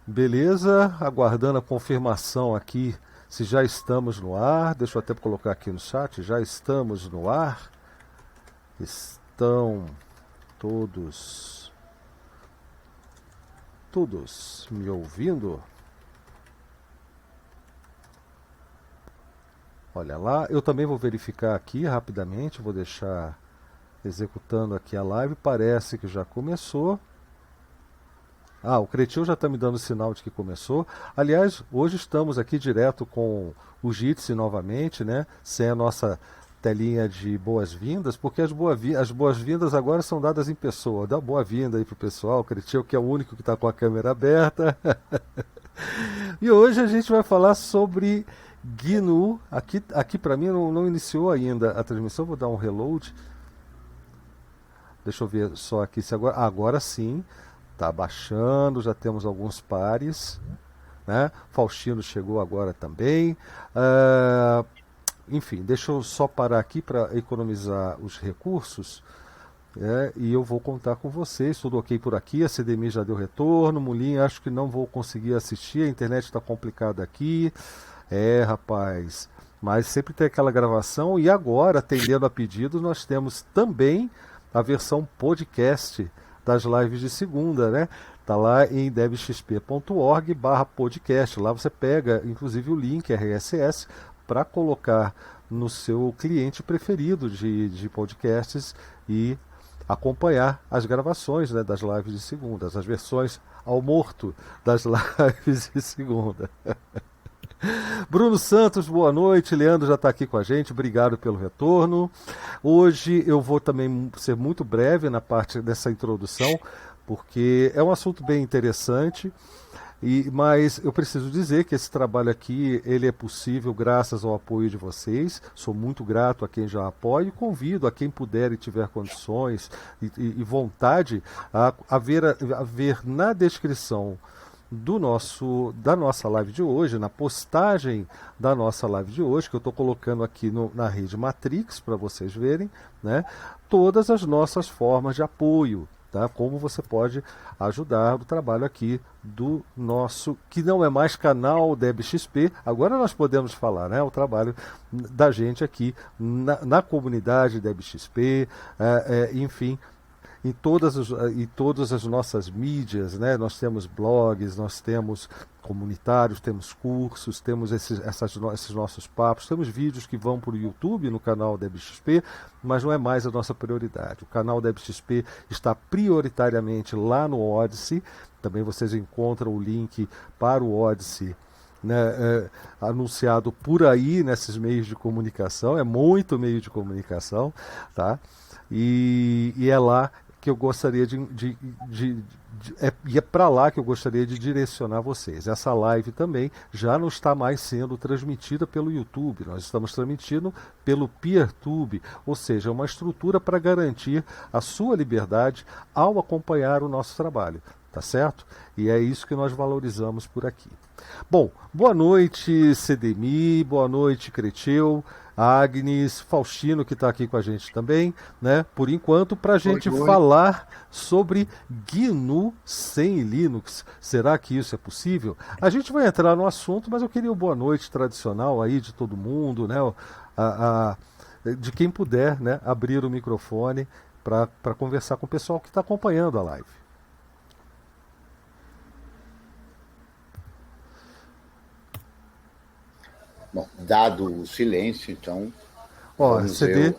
Beleza? Aguardando a confirmação aqui se já estamos no ar. Deixa eu até colocar aqui no chat. Já estamos no ar. Estão todos, todos me ouvindo? Olha lá. Eu também vou verificar aqui rapidamente. Vou deixar executando aqui a live. Parece que já começou. O Cretil já está me dando sinal de que começou. Aliás, hoje estamos aqui direto com o Jitsi novamente, né? Sem a nossa telinha de boas-vindas, porque as boas-vindas agora são dadas em pessoa. Dá boa-vinda aí pro pessoal, o Cretil, que é o único que está com a câmera aberta. E hoje a gente vai falar sobre GNU. Aqui para mim não iniciou ainda a transmissão, vou dar um reload. Deixa eu ver só aqui se agora sim. Está baixando, já temos alguns pares, né? Faustino chegou agora também. Enfim, deixa eu só parar aqui para economizar os recursos, e eu vou contar com vocês. Tudo ok por aqui, a CDMI já deu retorno. Mulim, acho que não vou conseguir assistir, a internet está complicada aqui. Rapaz, mas sempre tem aquela gravação. E agora, atendendo a pedido, nós temos também a versão podcast das lives de segunda, né? Tá lá em debxp.org/podcast. Lá você pega, inclusive, o link RSS para colocar no seu cliente preferido de podcasts e acompanhar as gravações, né, das lives de segunda, as versões ao morto das lives de segunda. Bruno Santos, boa noite. Leandro já está aqui com a gente, obrigado pelo retorno. Hoje eu vou também ser muito breve na parte dessa introdução, porque é um assunto bem interessante, mas eu preciso dizer que esse trabalho aqui ele é possível graças ao apoio de vocês. Sou muito grato a quem já apoia e convido a quem puder e tiver condições e vontade a ver na descrição da nossa live de hoje, na postagem da nossa live de hoje, que eu estou colocando aqui na rede Matrix para vocês verem, né, todas as nossas formas de apoio, tá? Como você pode ajudar o trabalho aqui do nosso, que não é mais canal DebXP, agora nós podemos falar, né, o trabalho da gente aqui na comunidade DebXP, enfim, em todas as nossas mídias, né? Nós temos blogs, nós temos comunitários, temos cursos, temos esses nossos papos, temos vídeos que vão para o YouTube no canal DebXP, mas não é mais a nossa prioridade. O canal DebXP está prioritariamente lá no Odysee. Também vocês encontram o link para o Odysee, né, anunciado por aí nesses meios de comunicação. É muito meio de comunicação, tá? E é lá que eu gostaria é para lá que eu gostaria de direcionar vocês. Essa live também já não está mais sendo transmitida pelo YouTube, nós estamos transmitindo pelo PeerTube, ou seja, uma estrutura para garantir a sua liberdade ao acompanhar o nosso trabalho, tá certo? E é isso que nós valorizamos por aqui. Bom, boa noite CDMI, boa noite Cretil, Agnes, Faustino que está aqui com a gente também, né? Por enquanto, para a gente falar sobre GNU sem Linux. Será que isso é possível? A gente vai entrar no assunto, mas eu queria uma boa noite tradicional aí de todo mundo, né? De quem puder, né? Abrir o microfone para conversar com o pessoal que está acompanhando a live. Bom, dado o silêncio, então,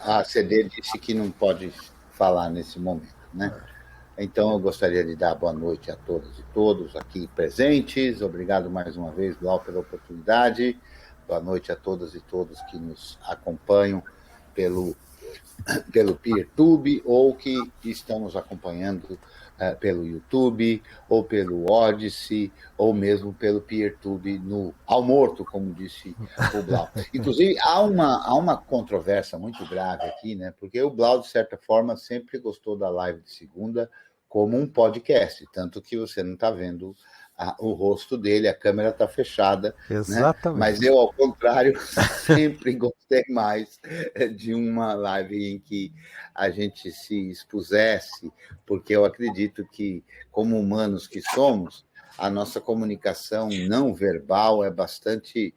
a CD disse que não pode falar nesse momento, né? Então, eu gostaria de dar boa noite a todas e todos aqui presentes. Obrigado mais uma vez, Blau, pela oportunidade. Boa noite a todas e todos que nos acompanham pelo PeerTube ou que estão nos acompanhando pelo YouTube, ou pelo Odysee, ou mesmo pelo PeerTube ao morto, como disse o Blau. Inclusive, há uma controvérsia muito grave aqui, né? Porque o Blau, de certa forma, sempre gostou da live de segunda como um podcast, tanto que você não está vendo o rosto dele, a câmera está fechada. Exatamente. Né? Mas eu, ao contrário, sempre gostei mais de uma live em que a gente se expusesse, porque eu acredito que, como humanos que somos, a nossa comunicação não verbal é bastante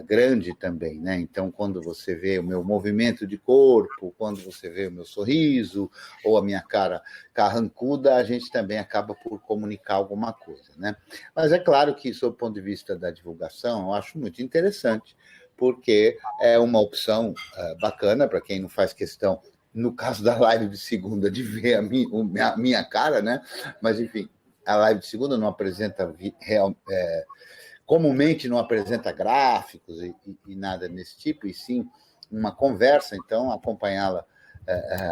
grande também, né? Então, quando você vê o meu movimento de corpo, quando você vê o meu sorriso ou a minha cara carrancuda, a gente também acaba por comunicar alguma coisa, né? Mas é claro que, sob o ponto de vista da divulgação, eu acho muito interessante, porque é uma opção bacana para quem não faz questão, no caso da live de segunda, de ver a minha cara, né? Mas, enfim, a live de segunda não apresenta comumente não apresenta gráficos e nada desse tipo, e sim uma conversa, então acompanhá-la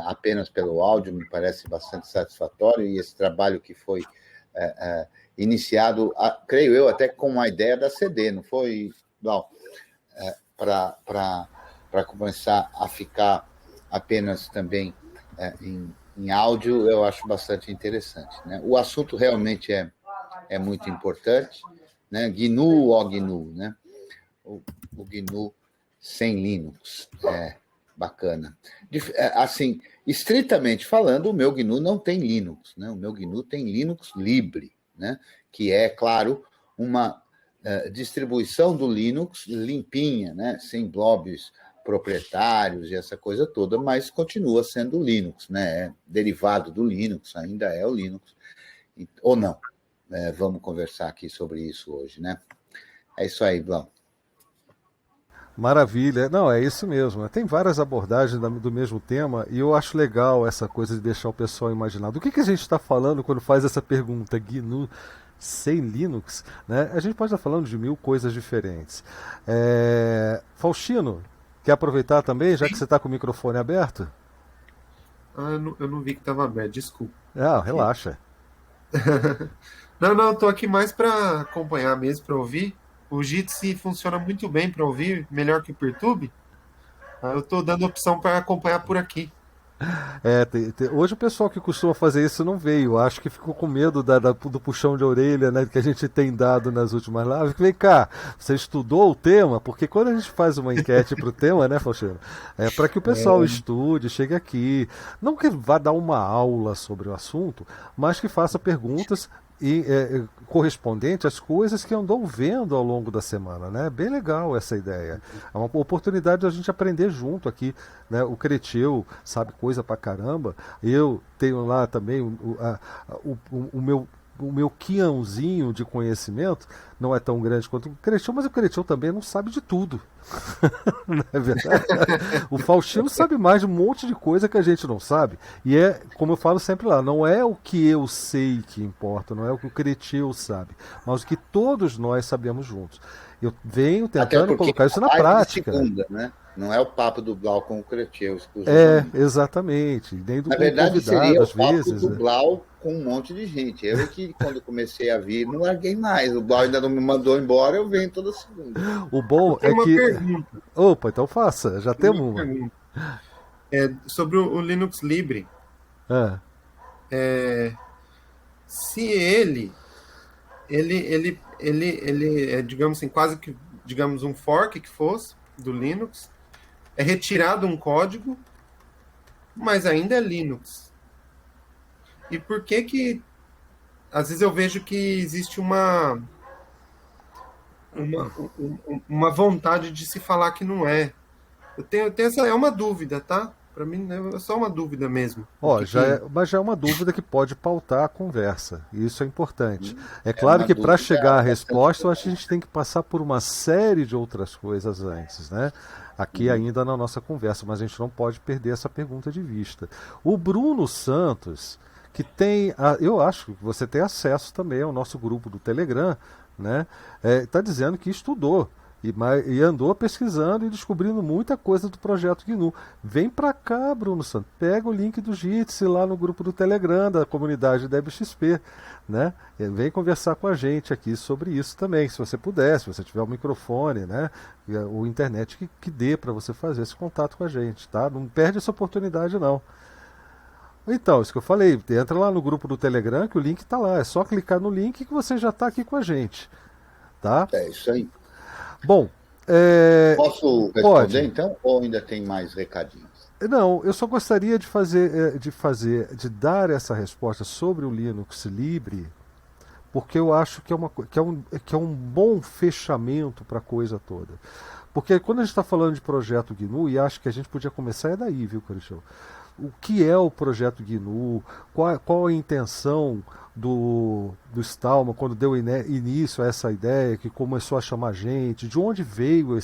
apenas pelo áudio me parece bastante satisfatório, e esse trabalho que foi iniciado, creio eu, até com a ideia da CD, não foi, Blau? Para começar a ficar apenas também em áudio, eu acho bastante interessante, né? O assunto realmente é muito importante, né? GNU ou GNU, né? O GNU sem Linux, bacana. Assim, estritamente falando, o meu GNU não tem Linux, né? O meu GNU tem Linux Libre, né? Que é, claro, uma distribuição do Linux limpinha, né? Sem blobs proprietários e essa coisa toda, mas continua sendo Linux, né? É derivado do Linux, ainda é o Linux, ou não? Vamos conversar aqui sobre isso hoje, né? É isso aí, Blau. Maravilha. Não, é isso mesmo. Tem várias abordagens do mesmo tema e eu acho legal essa coisa de deixar o pessoal imaginar. Do que a gente está falando quando faz essa pergunta, GNU sem Linux? Né? A gente pode estar falando de mil coisas diferentes. Faustino, quer aproveitar também, já que você está com o microfone aberto? Eu não vi que estava aberto, desculpa. Relaxa. Não, estou aqui mais para acompanhar mesmo, para ouvir. O Jitsi funciona muito bem para ouvir, melhor que o PeerTube. Eu estou dando opção para acompanhar por aqui. Hoje o pessoal que costuma fazer isso não veio. Acho que ficou com medo do puxão de orelha, né, que a gente tem dado nas últimas lives. Vem cá, você estudou o tema? Porque quando a gente faz uma enquete para o tema, né, Faustino? É para que o pessoal estude, chegue aqui. Não que vá dar uma aula sobre o assunto, mas que faça perguntas correspondente às coisas que andou vendo ao longo da semana, né? Bem legal essa ideia. É uma oportunidade de a gente aprender junto aqui, né? O Creteu sabe coisa pra caramba. Eu tenho lá também o meu quiãozinho de conhecimento não é tão grande quanto o Creteu, mas o Creteu também não sabe de tudo. Não é verdade? O Faustino sabe mais de um monte de coisa que a gente não sabe. E como eu falo sempre lá, não é o que eu sei que importa, não é o que o Creteu sabe, mas o que todos nós sabemos juntos. Eu venho tentando colocar isso na prática. Segunda, né? Não é o papo do Blau com o Creteu, exclusivamente. Exatamente. Nem do Na verdade, seria às o papo vezes, do Blau com um monte de gente. Eu que, quando comecei a vir, não larguei mais. O Blau ainda não me mandou embora, eu venho toda segunda. O bom é que... Pergunta. Opa, então faça. Já temos uma. Sobre o Linux Libre. Se ele é, digamos assim, quase que, digamos, um fork que fosse do Linux, é retirado um código, mas ainda é Linux. E por que às vezes eu vejo que existe uma vontade de se falar que não é? Eu tenho essa, é uma dúvida, tá? Para mim é só uma dúvida mesmo. Mas já é uma dúvida que pode pautar a conversa. E isso é importante. É claro que para chegar à resposta, eu acho que a gente tem que passar por uma série de outras coisas antes, né? Aqui ainda na nossa conversa, mas a gente não pode perder essa pergunta de vista. O Bruno Santos, que tem, eu acho que você tem acesso também ao nosso grupo do Telegram, né? Está dizendo que estudou. E andou pesquisando e descobrindo muita coisa do projeto GNU. Vem pra cá, Bruno Santos. Pega o link do Jitsi lá no grupo do Telegram da comunidade DebXP, né? Vem conversar com a gente aqui sobre isso também, se você puder, se você tiver o microfone, né? Ou internet que dê para você fazer esse contato com a gente, tá? Não perde essa oportunidade, não. Então, isso que eu falei, entra lá no grupo do Telegram que o link está lá. É só clicar no link que você já está aqui com a gente, tá? É isso aí. Bom, posso responder pode. Então, ou ainda tem mais recadinhos? Não, eu só gostaria de dar essa resposta sobre o Linux Libre porque eu acho que que é um bom fechamento para a coisa toda. Porque quando a gente está falando de projeto GNU, e acho que a gente podia começar daí, viu, Cristian? O que é o projeto GNU? Qual a intenção do Stallman quando deu início a essa ideia, que começou a chamar gente? De onde veio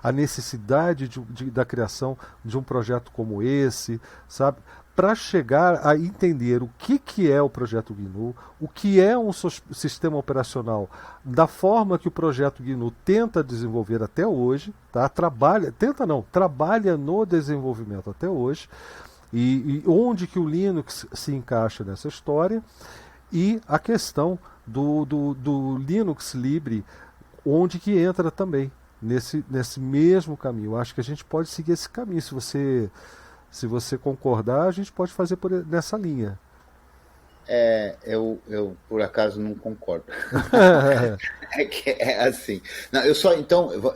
a necessidade da criação de um projeto como esse, sabe? Para chegar a entender o que é o projeto GNU, o que é um sistema operacional, da forma que o projeto GNU tenta desenvolver até hoje, tá? Trabalha no desenvolvimento até hoje, e onde que o Linux se encaixa nessa história, e a questão do Linux Libre, onde que entra também nesse mesmo caminho. Eu acho que a gente pode seguir esse caminho. Se você concordar, a gente pode fazer nessa linha. Eu por acaso não concordo. É que é assim. Não,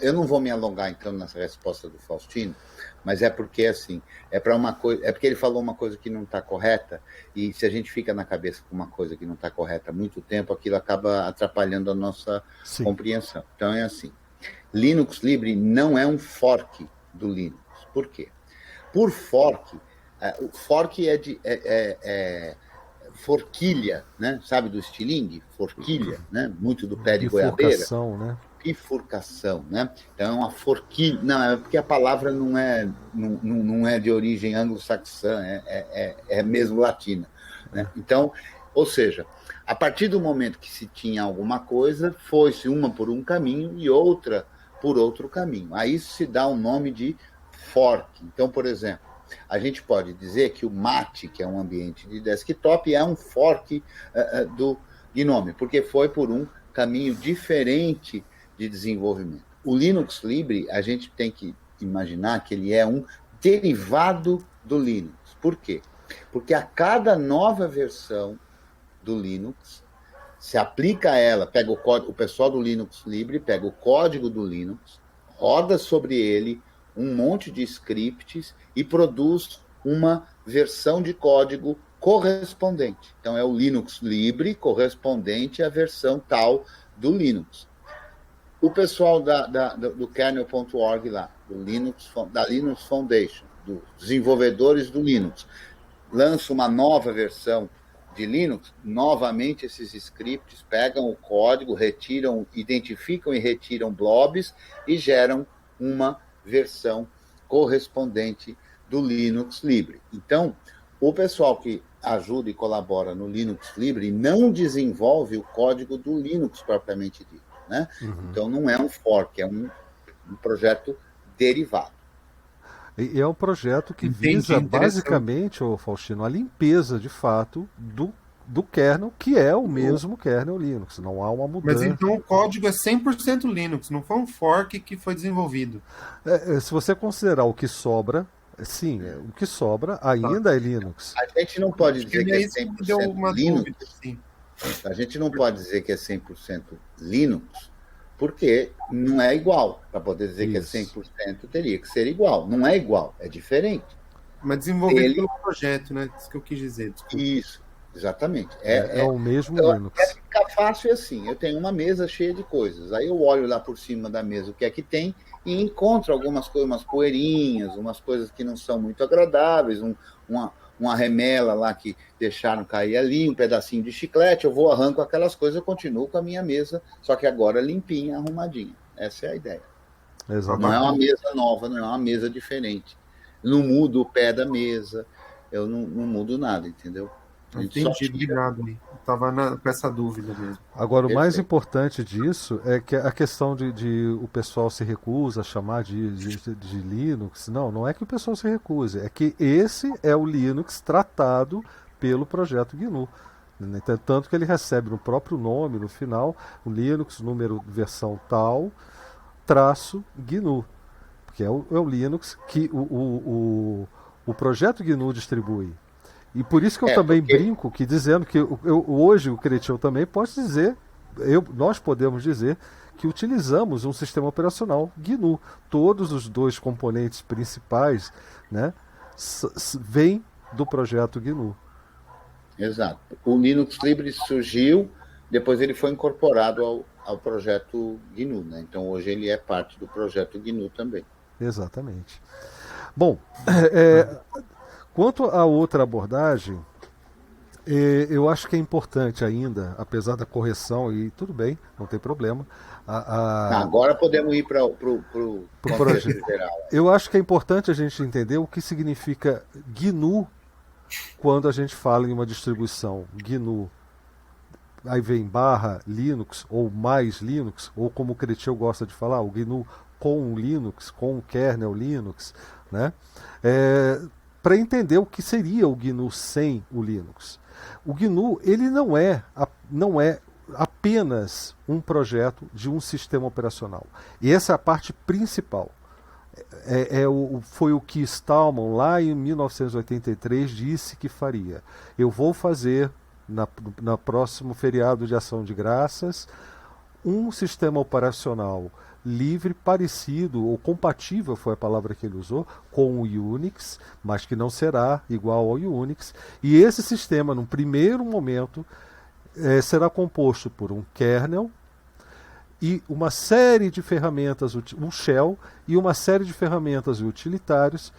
eu não vou me alongar então nessa resposta do Faustino, mas é porque assim, é porque ele falou uma coisa que não está correta, e se a gente fica na cabeça com uma coisa que não está correta há muito tempo, aquilo acaba atrapalhando a nossa compreensão. Então é assim, Linux Libre não é um fork do Linux. Por quê? Por fork, o fork é forquilha, né? Sabe do estilingue? Forquilha, né? Muito do pé de goiabeira. Bifurcação, né? Bifurcação, né? Então é uma forquilha. Não, é porque a palavra não é de origem anglo-saxã, é mesmo latina, né? Então, ou seja, a partir do momento que se tinha alguma coisa, foi-se uma por um caminho e outra por outro caminho. Aí se dá o nome de fork. Então, por exemplo, a gente pode dizer que o Mate, que é um ambiente de desktop, é um fork do GNOME, porque foi por um caminho diferente de desenvolvimento. O Linux Libre, a gente tem que imaginar que ele é um derivado do Linux. Por quê? Porque a cada nova versão do Linux, se aplica a ela, pega o pessoal do Linux Libre, pega o código do Linux, roda sobre ele um monte de scripts e produz uma versão de código correspondente. Então, é o Linux Libre correspondente à versão tal do Linux. O pessoal do kernel.org lá, da Linux Foundation, dos desenvolvedores do Linux, lança uma nova versão de Linux, novamente esses scripts pegam o código, identificam e retiram blobs e geram uma versão correspondente do Linux Libre. Então, o pessoal que ajuda e colabora no Linux Libre não desenvolve o código do Linux propriamente dito, né? Então, não é um fork, é um projeto derivado. E é um projeto que visa basicamente, Faustino, a limpeza de fato do kernel, que é o mesmo kernel Linux. Não há uma mudança. Mas então o código é 100% Linux, não foi um fork que foi desenvolvido. Se você considerar o que sobra, sim, o que sobra ainda é Linux. A gente não pode dizer que é 100% Linux. A gente não pode dizer que é 100% Linux, porque não é igual. Para poder dizer que é 100%, teria que ser igual. Não é igual, é diferente. Mas desenvolvido pelo projeto, né? Isso que eu quis dizer. Desculpa. Isso, exatamente. É o mesmo Linux. Fica fácil assim. Eu tenho uma mesa cheia de coisas. Aí eu olho lá por cima da mesa o que é que tem e encontro algumas coisas, umas poeirinhas, umas coisas que não são muito agradáveis, uma remela lá que deixaram cair ali, um pedacinho de chiclete, eu vou, arranco aquelas coisas, eu continuo com a minha mesa, só que agora limpinha, arrumadinha. Essa é a ideia. Exatamente. Não é uma mesa nova, não é uma mesa diferente. Não mudo o pé da mesa, eu não mudo nada, entendeu? Entendi, obrigado. Estava com essa dúvida mesmo. Agora, o mais importante disso é que a questão de o pessoal se recusa a chamar de Linux. Não é que o pessoal se recuse, é que esse é o Linux tratado pelo projeto GNU. Tanto que ele recebe no próprio nome, no final, o Linux, número, versão tal, traço GNU. Porque é o Linux que o projeto GNU distribui. E por isso que eu também brinco que dizendo que hoje o Cretil também pode dizer, nós podemos dizer que utilizamos um sistema operacional GNU. Todos os dois componentes principais, né, vêm do projeto GNU. Exato. O Linux Libre surgiu depois ele foi incorporado ao projeto GNU, né? Então hoje ele é parte do projeto GNU também. Exatamente. Bom, quanto à outra abordagem, eu acho que é importante ainda, apesar da correção, e tudo bem, não tem problema. Agora podemos ir para o contexto geral. Eu acho que é importante a gente entender o que significa GNU quando a gente fala em uma distribuição GNU. Aí vem barra Linux ou mais Linux, ou como o Cretil gosta de falar, o GNU com Linux, com o kernel Linux, né? Para entender o que seria o GNU sem o Linux. O GNU ele não é apenas um projeto de um sistema operacional. E essa é a parte principal. Foi o que Stallman, lá em 1983, disse que faria. Eu vou fazer, na próximo feriado de Ação de Graças, um sistema operacional livre, parecido ou compatível, foi a palavra que ele usou, com o Unix, mas que não será igual ao Unix. E esse sistema, num primeiro momento, será composto por um kernel e uma série de ferramentas, um shell e uma série de ferramentas e utilitários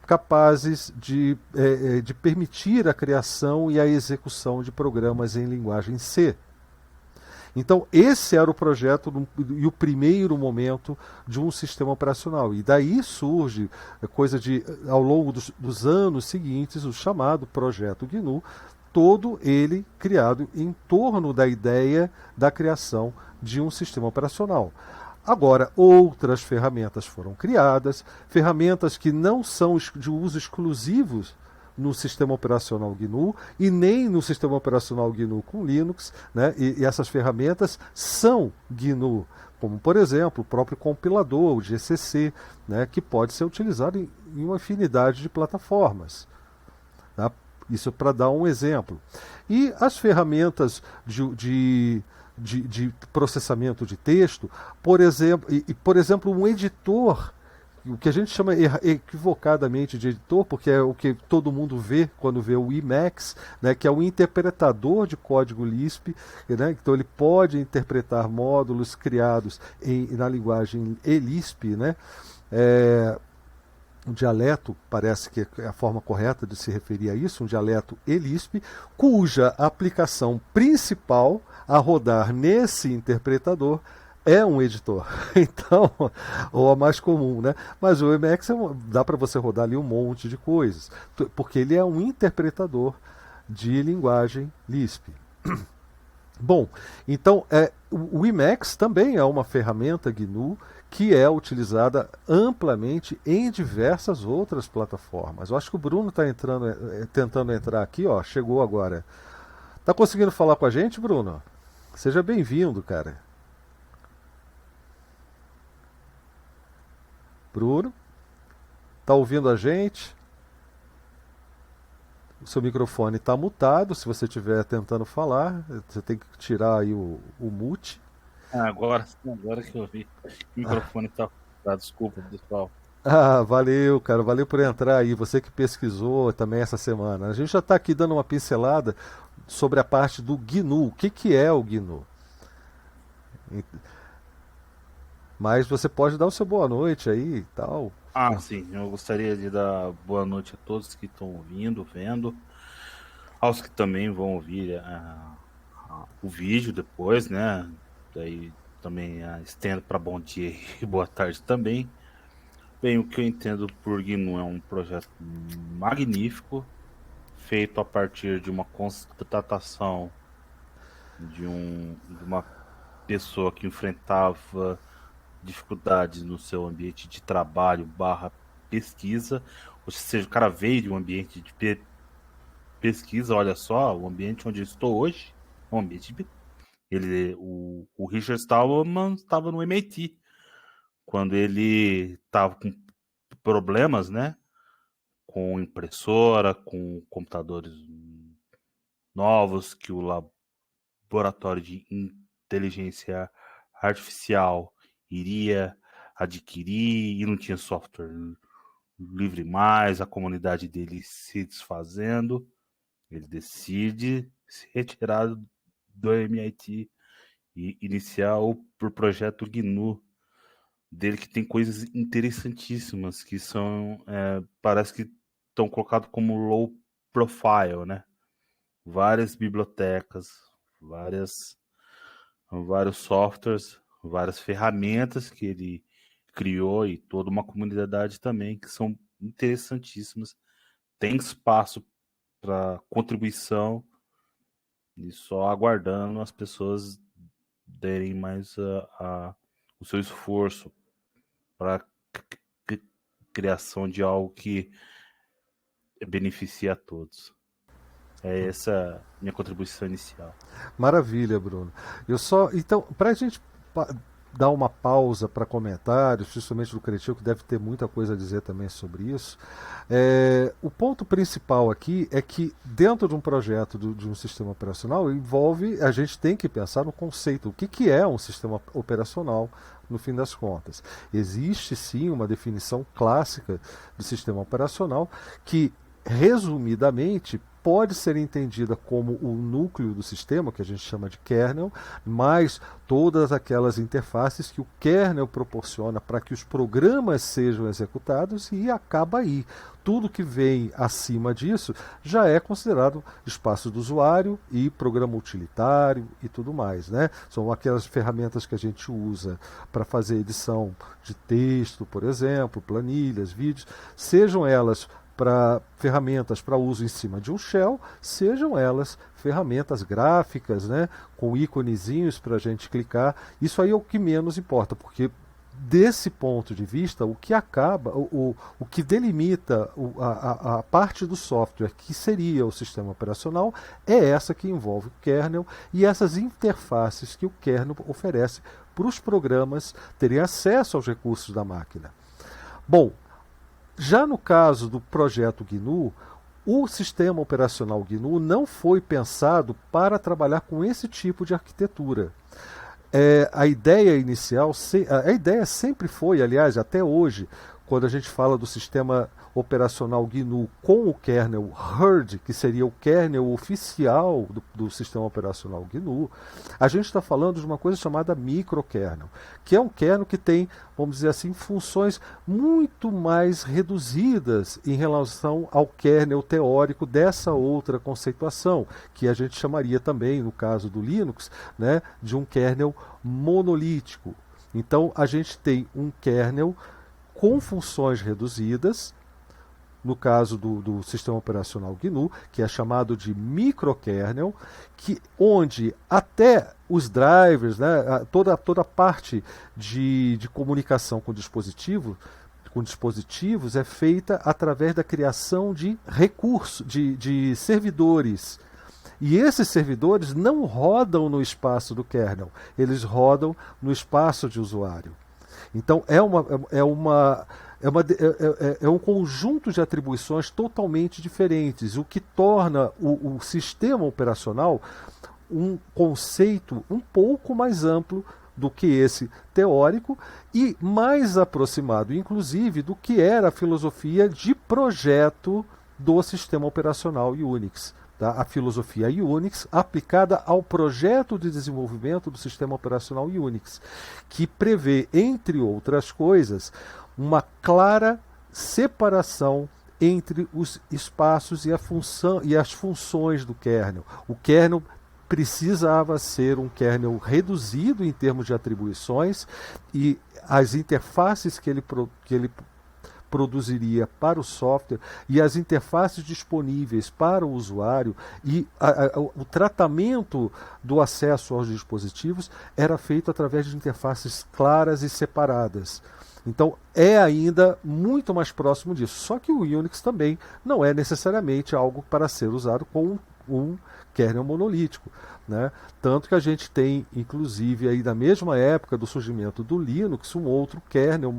capazes de permitir a criação e a execução de programas em linguagem C. Então, esse era o projeto e o primeiro momento de um sistema operacional. E daí surge, ao longo dos anos seguintes, o chamado Projeto GNU, todo ele criado em torno da ideia da criação de um sistema operacional. Agora, outras ferramentas foram criadas, ferramentas que não são de uso exclusivo no sistema operacional GNU e nem no sistema operacional GNU com Linux, né? E essas ferramentas são GNU, como por exemplo o próprio compilador, o GCC, né? Que pode ser utilizado em uma infinidade de plataformas. Tá? Isso para dar um exemplo. E as ferramentas de processamento de texto, por exemplo, um editor, o que a gente chama equivocadamente de editor, porque é o que todo mundo vê quando vê o Emacs, né, que é um interpretador de código Lisp, né, então ele pode interpretar módulos criados na linguagem ELISP, né, um dialeto, parece que é a forma correta de se referir a isso, um dialeto ELISP, cuja aplicação principal a rodar nesse interpretador é um editor. Então, ou a mais comum, né? Mas o Emacs dá para você rodar ali um monte de coisas, porque ele é um interpretador de linguagem Lisp. Bom, então o Emacs também é uma ferramenta GNU que é utilizada amplamente em diversas outras plataformas. Eu acho que o Bruno está tentando entrar aqui, ó, chegou agora. Tá conseguindo falar com a gente, Bruno? Seja bem-vindo, cara. Bruno, tá ouvindo a gente? O seu microfone está mutado. Se você estiver tentando falar, você tem que tirar aí o mute. Agora que eu vi. O microfone está mutado. Desculpa, pessoal. Valeu, cara. Valeu por entrar aí. Você que pesquisou também essa semana. A gente já está aqui dando uma pincelada sobre a parte do GNU. O que é o GNU? Mas você pode dar o seu boa noite aí e tal. Sim. Eu gostaria de dar boa noite a todos que estão ouvindo, vendo. Aos que também vão ouvir o vídeo depois, né? Daí também estendo para bom dia e boa tarde também. Bem, o que eu entendo por GNU é um projeto magnífico, feito a partir de uma constatação de uma pessoa que enfrentava dificuldades no seu ambiente de trabalho / pesquisa, ou seja, o cara veio de um ambiente de pesquisa. Olha só, o ambiente onde eu estou hoje é um ambiente de o Richard Stallman estava no MIT quando ele estava com problemas, né, com impressora, com computadores novos que o laboratório de inteligência artificial iria adquirir, e não tinha software livre mais, a comunidade dele se desfazendo. Ele decide se retirar do MIT inicial por projeto GNU dele, que tem coisas interessantíssimas que são, parece que estão colocados como low profile, né? Várias bibliotecas, vários softwares, várias ferramentas que ele criou e toda uma comunidade também que são interessantíssimas. Tem espaço para contribuição e só aguardando as pessoas derem mais o seu esforço para a criação de algo que beneficie a todos. É essa minha contribuição inicial. Maravilha, Bruno. Então, para a gente dar uma pausa para comentários, principalmente do Cretil, que deve ter muita coisa a dizer também sobre isso, o ponto principal aqui é que dentro de um projeto de um sistema operacional a gente tem que pensar no conceito, o que é um sistema operacional no fim das contas. Existe sim uma definição clássica de sistema operacional que, resumidamente, pode ser entendida como o núcleo do sistema, que a gente chama de kernel, mais todas aquelas interfaces que o kernel proporciona para que os programas sejam executados, e acaba aí. Tudo que vem acima disso já é considerado espaço do usuário e programa utilitário e tudo mais, né? São aquelas ferramentas que a gente usa para fazer edição de texto, por exemplo, planilhas, vídeos, sejam elas para ferramentas para uso em cima de um shell, sejam elas ferramentas gráficas, né, com íconezinhos para a gente clicar. Isso aí é o que menos importa, porque desse ponto de vista, o que acaba, o que delimita a parte do software que seria o sistema operacional é essa que envolve o kernel e essas interfaces que o kernel oferece para os programas terem acesso aos recursos da máquina. Bom, já no caso do projeto GNU, o sistema operacional GNU não foi pensado para trabalhar com esse tipo de arquitetura. A ideia inicial, a ideia sempre foi, aliás, até hoje, quando a gente fala do sistema operacional GNU com o kernel HURD, que seria o kernel oficial do sistema operacional GNU, a gente está falando de uma coisa chamada microkernel, que é um kernel que tem, vamos dizer assim, funções muito mais reduzidas em relação ao kernel teórico dessa outra conceituação, que a gente chamaria também, no caso do Linux, né, de um kernel monolítico. Então, a gente tem um kernel com funções reduzidas, no caso do sistema operacional GNU, que é chamado de microkernel, onde até os drivers, né, toda a parte de comunicação com dispositivos é feita através da criação de recursos, de servidores. E esses servidores não rodam no espaço do kernel, eles rodam no espaço de usuário. Então é um conjunto de atribuições totalmente diferentes, o que torna o sistema operacional um conceito um pouco mais amplo do que esse teórico e mais aproximado, inclusive, do que era a filosofia de projeto do sistema operacional Unix. Tá? A filosofia Unix aplicada ao projeto de desenvolvimento do sistema operacional Unix, que prevê, entre outras coisas, uma clara separação entre os espaços e as funções do kernel. O kernel precisava ser um kernel reduzido em termos de atribuições e as interfaces que ele produziria para o software e as interfaces disponíveis para o usuário e o tratamento do acesso aos dispositivos era feito através de interfaces claras e separadas. Então é ainda muito mais próximo disso. Só que o Unix também não é necessariamente algo para ser usado com um kernel monolítico, né? Tanto que a gente tem, inclusive, aí na mesma época do surgimento do Linux, um outro kernel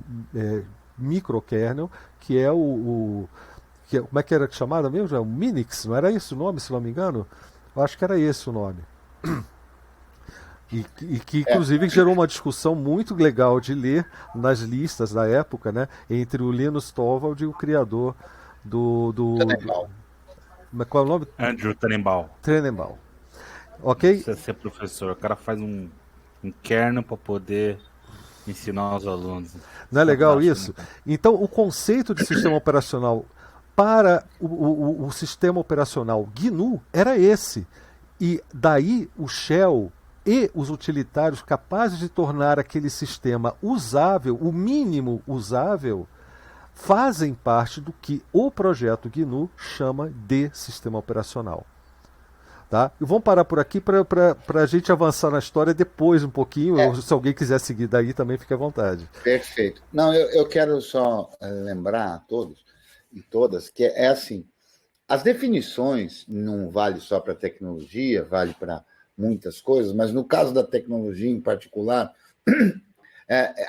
microkernel, que é como é que era chamado mesmo? É o Minix, não era esse o nome, se não me engano? Eu acho que era esse o nome. E que, inclusive, gerou uma discussão muito legal de ler nas listas da época, né, entre o Linus Torvald e o criador qual é o nome? Andrew Tannenbaum. Ok? Precisa ser professor. O cara faz um kernel para poder ensinar os alunos. Não é legal Fantástico, isso? né, cara? Então, o conceito de sistema operacional para o sistema operacional GNU era esse. E daí o Shell e os utilitários capazes de tornar aquele sistema usável, o mínimo usável, fazem parte do que o projeto GNU chama de sistema operacional. Tá? E vamos parar por aqui para a gente avançar na história depois um pouquinho. É, Se alguém quiser seguir daí, também fique à vontade. perfeito. Não, eu quero só lembrar a todos e todas que é assim, as definições não vale só para tecnologia, vale para muitas coisas, mas no caso da tecnologia em particular,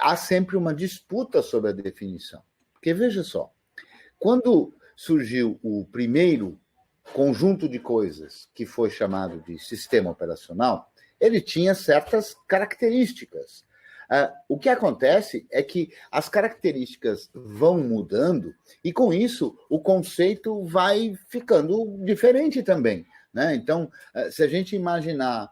há sempre uma disputa sobre a definição. Porque veja só, quando surgiu o primeiro conjunto de coisas que foi chamado de sistema operacional, ele tinha certas características. O que acontece é que as características vão mudando e, com isso, o conceito vai ficando diferente também. Né? Então, se a gente imaginar,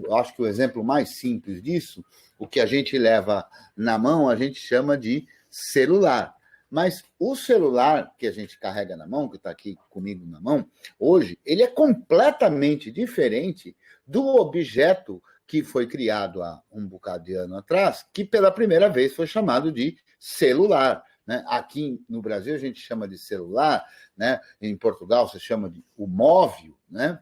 eu acho que o exemplo mais simples disso, o que a gente leva na mão, a gente chama de celular. Mas o celular que a gente carrega na mão, que está aqui comigo na mão, hoje, ele é completamente diferente do objeto que foi criado há um bocado de ano atrás, que pela primeira vez foi chamado de celular. Né? Aqui no Brasil a gente chama de celular, né? Em Portugal se chama de o móvel, né?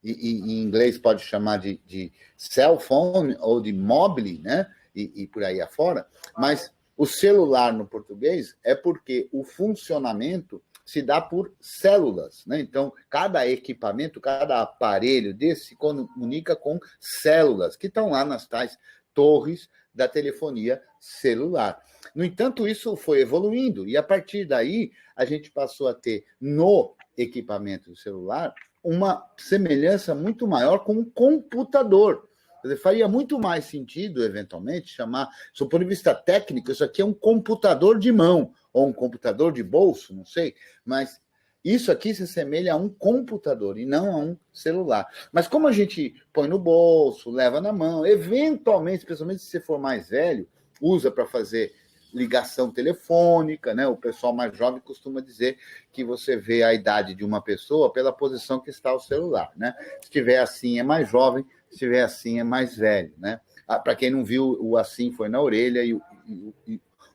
E em inglês pode chamar de cell phone ou de mobile, né? E por aí afora, mas o celular no português é porque o funcionamento se dá por células, né? Então, cada equipamento, cada aparelho desse se comunica com células, que estão lá nas tais torres da telefonia celular. No entanto, isso foi evoluindo, e a partir daí a gente passou a ter no equipamento do celular uma semelhança muito maior com um computador. Quer dizer, faria muito mais sentido, eventualmente, chamar, do ponto de vista técnico, isso aqui é um computador de mão, ou um computador de bolso, não sei, mas isso aqui se assemelha a um computador e não a um celular. Mas como a gente põe no bolso, leva na mão, eventualmente, especialmente se você for mais velho, usa para fazer ligação telefônica, né? O pessoal mais jovem costuma dizer que você vê a idade de uma pessoa pela posição que está o celular, né? Se estiver assim é mais jovem, se estiver assim é mais velho, né? Para quem não viu, o assim foi na orelha e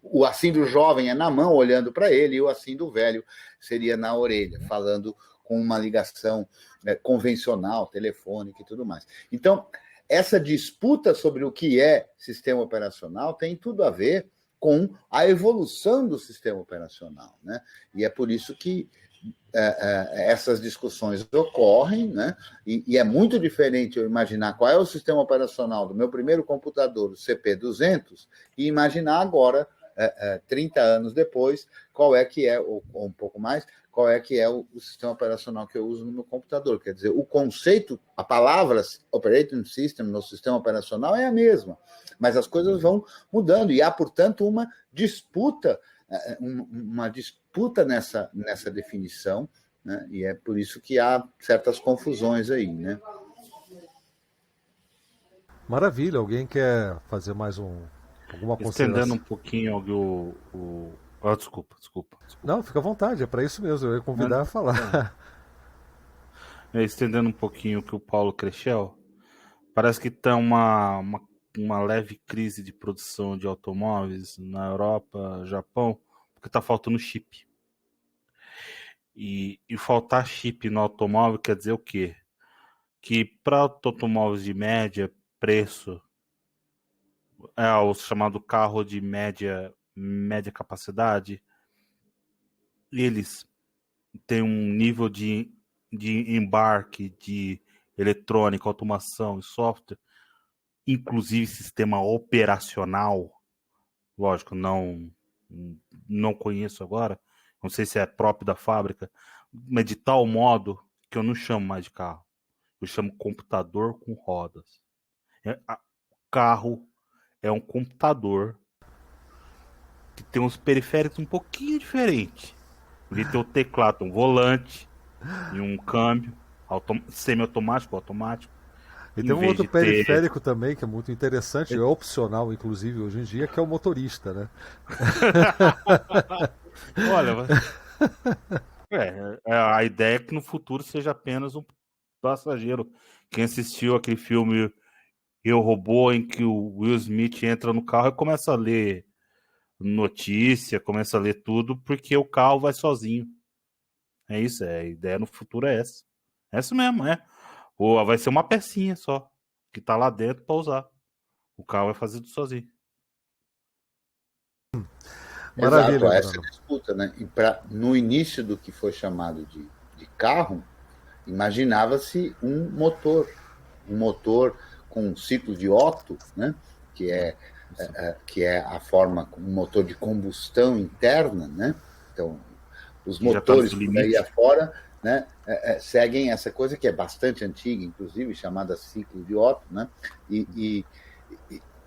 o assim do jovem é na mão, olhando para ele, e o assim do velho seria na orelha, falando com uma ligação convencional, telefônica e tudo mais. Então, essa disputa sobre o que é sistema operacional tem tudo a ver com a evolução do sistema operacional, né? E é por isso que essas discussões ocorrem, né? E é muito diferente eu imaginar qual é o sistema operacional do meu primeiro computador, o CP200, e imaginar agora, 30 anos depois, qual é que é, ou um pouco mais, qual é que é o sistema operacional que eu uso no meu computador. Quer dizer, o conceito, a palavra operating system no sistema operacional é a mesma, mas as coisas vão mudando e há, portanto, uma disputa nessa definição, né? E é por isso que há certas confusões aí, né? Maravilha. Alguém quer fazer mais alguma Estendendo consideração? um pouquinho desculpa. Não, fica à vontade, é para isso mesmo. Eu ia convidar a falar. Estendendo um pouquinho o que o Paulo Crechel, parece que está uma leve crise de produção de automóveis na Europa, Japão, porque está faltando chip. E faltar chip no automóvel quer dizer o quê? Que para automóveis de média preço, o chamado carro de média capacidade, eles têm um nível de embarque de eletrônica, automação e software, inclusive sistema operacional, lógico, não conheço agora, não sei se é próprio da fábrica, mas de tal modo que eu não chamo mais de carro, eu chamo computador com rodas. Carro é um computador que tem uns periféricos um pouquinho diferentes. Ele tem o teclado, um volante e um câmbio. semi-automático, automático. E tem um outro periférico também que é muito interessante, é opcional, inclusive, hoje em dia, que é o motorista, né? Olha, a ideia é que no futuro seja apenas um passageiro. Quem assistiu aquele filme Eu, Robô, em que o Will Smith entra no carro e começa a ler notícia, começa a ler tudo, porque o carro vai sozinho. É isso, a ideia no futuro é essa. É isso mesmo, é. Ou vai ser uma pecinha só, que tá lá dentro para usar. O carro vai fazer tudo sozinho. Maravilha, exato, essa disputa, né? E no início do que foi chamado de carro, imaginava-se um motor com um ciclo de Otto, né? que é a forma, um motor de combustão interna, né? Então, os motores por aí afora, né? Seguem essa coisa que é bastante antiga, inclusive, chamada ciclo de Otto, né?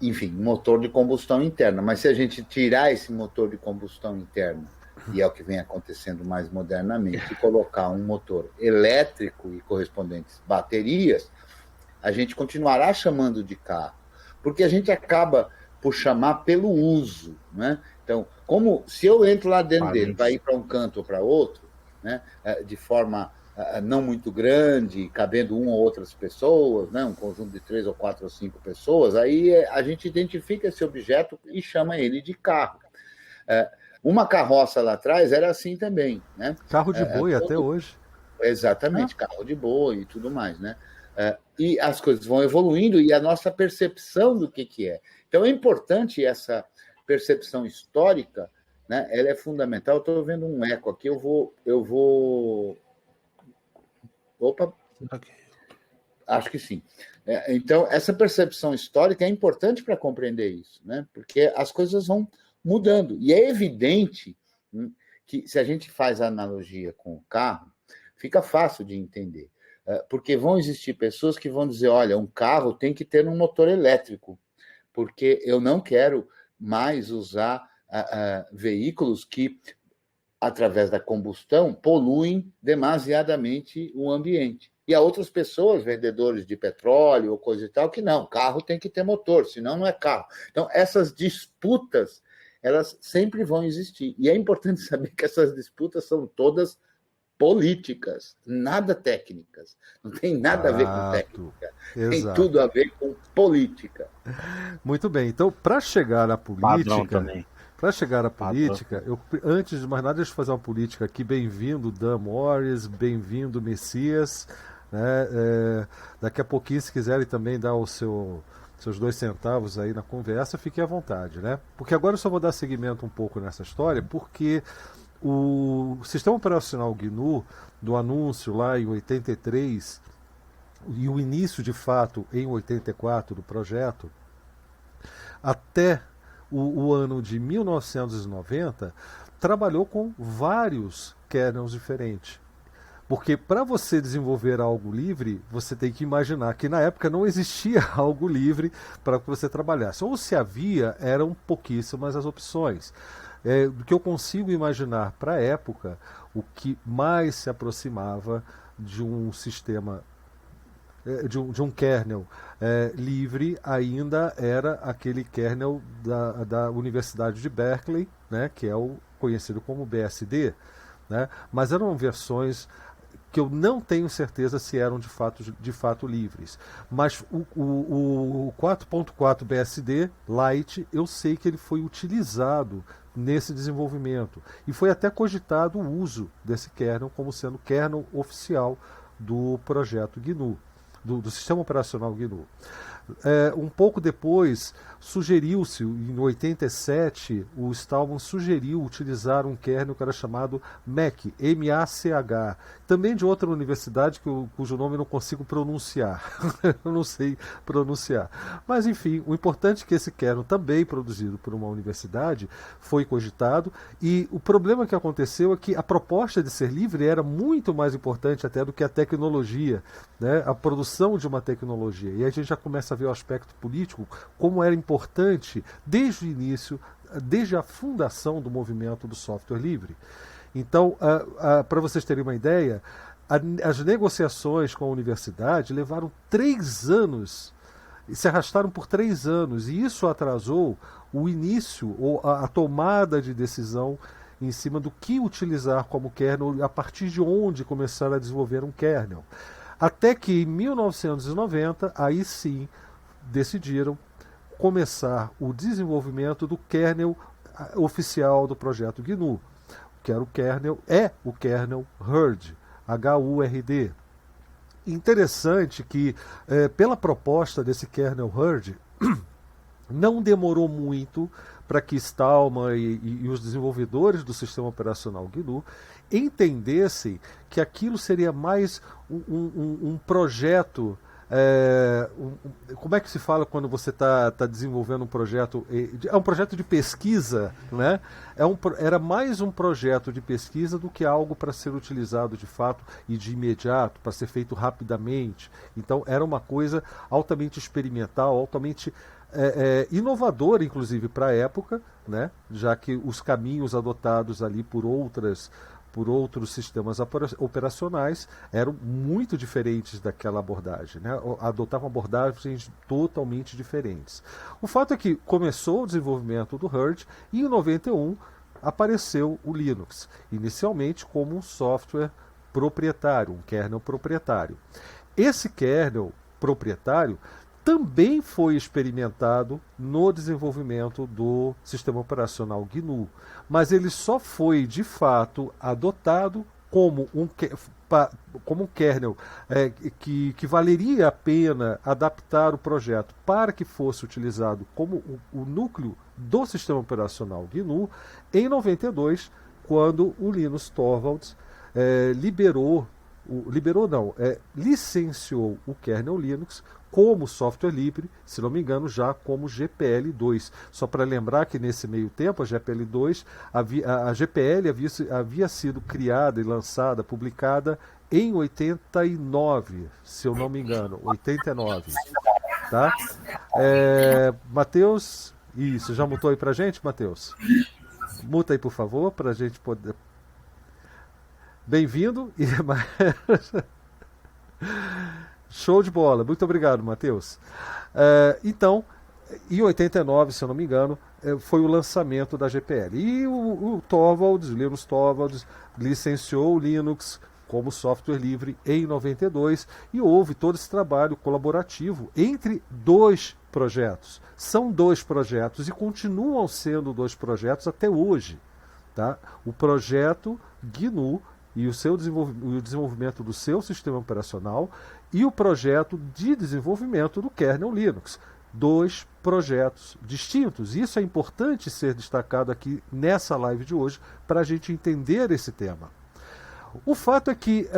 Enfim, motor de combustão interna. Mas se a gente tirar esse motor de combustão interna, e é o que vem acontecendo mais modernamente, e colocar um motor elétrico e correspondentes baterias, a gente continuará chamando de carro, porque a gente acaba por chamar pelo uso, né? Então, como se eu entro lá dentro dele, vai ir para um canto ou para outro, né? De forma não muito grande, cabendo uma ou outras pessoas, né? Um conjunto de 3 ou 4 ou 5 pessoas, aí a gente identifica esse objeto e chama ele de carro. Uma carroça lá atrás era assim também, né? Carro de boi até hoje. Exatamente, carro de boi e tudo mais, né? E as coisas vão evoluindo e a nossa percepção do que é. Então é importante essa percepção histórica, né? Ela é fundamental. Eu estou vendo um eco aqui, eu vou... Opa! Acho que sim. Então, essa percepção histórica é importante para compreender isso, né? Porque as coisas vão mudando. E é evidente que, se a gente faz a analogia com o carro, fica fácil de entender. Porque vão existir pessoas que vão dizer, olha, um carro tem que ter um motor elétrico, porque eu não quero mais usar veículos que, através da combustão, poluem demasiadamente o ambiente. E há outras pessoas, vendedores de petróleo ou coisa e tal, que não, carro tem que ter motor, senão não é carro. Então, essas disputas, elas sempre vão existir. E é importante saber que essas disputas são todas políticas, nada técnicas. Não tem nada a ver com técnica. Tem tudo a ver com política. Muito bem. Então, para chegar à política... Para chegar à política, antes de mais nada, deixa eu fazer uma política aqui. Bem-vindo, Dan Morris, bem-vindo, Messias. Né? Daqui a pouquinho, se quiserem também dar seus 2 centavos aí na conversa, fiquem à vontade. Né? Porque agora eu só vou dar seguimento um pouco nessa história, porque o Sistema Operacional GNU, do anúncio lá em 83, e o início de fato em 84 do projeto, até o ano de 1990, trabalhou com vários kernels diferentes. Porque para você desenvolver algo livre, você tem que imaginar que na época não existia algo livre para que você trabalhasse. Ou se havia, eram pouquíssimas as opções. Do que eu consigo imaginar para a época, o que mais se aproximava de um sistema, de um kernel livre, ainda era aquele kernel da Universidade de Berkeley, né, que é o conhecido como BSD, né, mas eram versões que eu não tenho certeza se eram de fato livres. Mas o 4.4 BSD Lite, eu sei que ele foi utilizado nesse desenvolvimento. E foi até cogitado o uso desse kernel como sendo kernel oficial do projeto GNU, do Sistema Operacional GNU. Um pouco depois, sugeriu-se, em 87, o Stallman sugeriu utilizar um kernel que era chamado MACH, M-A-C-H, também de outra universidade cujo nome eu não consigo pronunciar. Eu não sei pronunciar. Mas, enfim, o importante é que esse kernel, também produzido por uma universidade, foi cogitado, e o problema que aconteceu é que a proposta de ser livre era muito mais importante até do que a tecnologia, né? A produção de uma tecnologia. E aí a gente já começa a ver o aspecto político, como era importante desde o início, desde a fundação do movimento do software livre. Então, para vocês terem uma ideia, As negociações com a universidade levaram 3 anos, se arrastaram por 3 anos, e isso atrasou o início, ou a tomada de decisão em cima do que utilizar como kernel, a partir de onde começar a desenvolver um kernel. Até que em 1990, aí sim, decidiram começar o desenvolvimento do kernel oficial do projeto GNU, que era o kernel HURD, H-U-R-D. Interessante que, pela proposta desse kernel HURD, não demorou muito para que Stallman e os desenvolvedores do sistema operacional GNU entendessem que aquilo seria mais um projeto. Como é que se fala quando você está desenvolvendo um projeto? É um projeto de pesquisa, né? Era mais um projeto de pesquisa do que algo para ser utilizado de fato e de imediato, para ser feito rapidamente. Então era uma coisa altamente experimental, altamente inovadora, inclusive para a época, né? Já que os caminhos adotados ali por outros sistemas operacionais eram muito diferentes daquela abordagem, né? Adotavam abordagens totalmente diferentes. O fato é que começou o desenvolvimento do HURD e em 91 apareceu o Linux, inicialmente como um software proprietário, um kernel proprietário. Esse kernel proprietário também foi experimentado no desenvolvimento do sistema operacional GNU, mas ele só foi de fato adotado como um kernel que valeria a pena adaptar o projeto para que fosse utilizado como o núcleo do sistema operacional GNU em 92, quando o Linus Torvalds licenciou o kernel Linux como software livre, se não me engano, já como GPL2. Só para lembrar que nesse meio tempo, a GPL2, a GPL havia sido criada e lançada, publicada em 89, se eu não me engano, 89. Tá? Matheus, isso, já mutou aí pra gente, Matheus? Muta aí, por favor, para a gente poder... Bem-vindo e show de bola, muito obrigado, Matheus. Então, em 89, se eu não me engano, foi o lançamento da GPL. E o Linus Torvalds, licenciou o Linux como software livre em 92 e houve todo esse trabalho colaborativo entre 2 projetos. São 2 projetos e continuam sendo 2 projetos até hoje. Tá? O projeto GNU e o desenvolvimento do seu sistema operacional e o projeto de desenvolvimento do kernel Linux. 2 projetos distintos. Isso é importante ser destacado aqui nessa live de hoje para a gente entender esse tema. O fato é que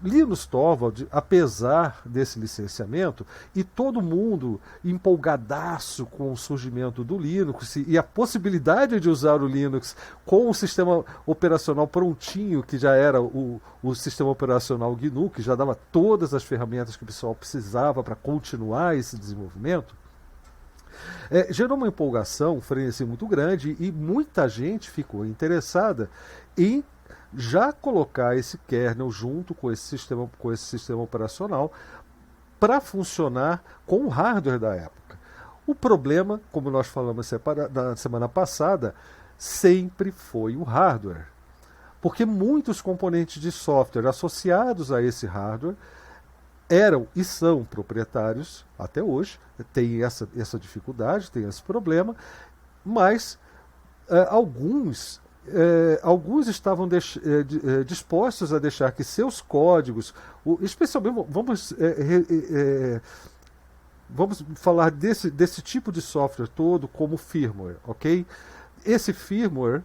Linus Torvalds, apesar desse licenciamento, e todo mundo empolgadaço com o surgimento do Linux e a possibilidade de usar o Linux com um sistema operacional prontinho, que já era o sistema operacional GNU, que já dava todas as ferramentas que o pessoal precisava para continuar esse desenvolvimento, gerou uma empolgação, um frenesí muito grande, e muita gente ficou interessada em já colocar esse kernel junto com esse sistema operacional para funcionar com o hardware da época. O problema, como nós falamos na semana passada, sempre foi o hardware. Porque muitos componentes de software associados a esse hardware eram e são proprietários até hoje, tem essa dificuldade, tem esse problema, mas alguns estavam dispostos a deixar que seus códigos, especialmente, vamos falar desse tipo de software todo como firmware, ok? Esse firmware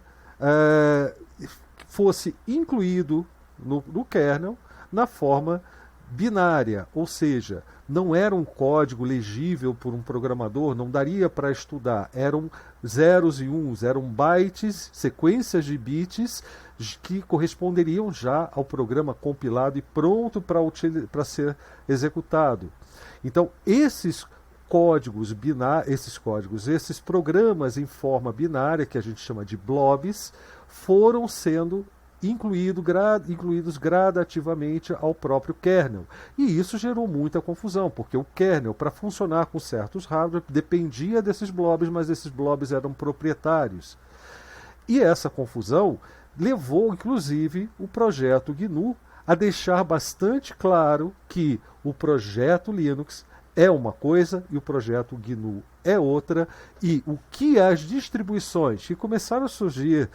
fosse incluído no kernel na forma binária, ou seja, não era um código legível por um programador, não daria para estudar, eram zeros e uns, eram bytes, sequências de bits que corresponderiam já ao programa compilado e pronto para ser executado. Então, esses programas em forma binária, que a gente chama de blobs, foram sendo incluídos gradativamente ao próprio kernel. E isso gerou muita confusão, porque o kernel, para funcionar com certos hardware, dependia desses blobs, mas esses blobs eram proprietários. E essa confusão levou, inclusive, o projeto GNU a deixar bastante claro que o projeto Linux é uma coisa e o projeto GNU é outra, e o que as distribuições que começaram a surgir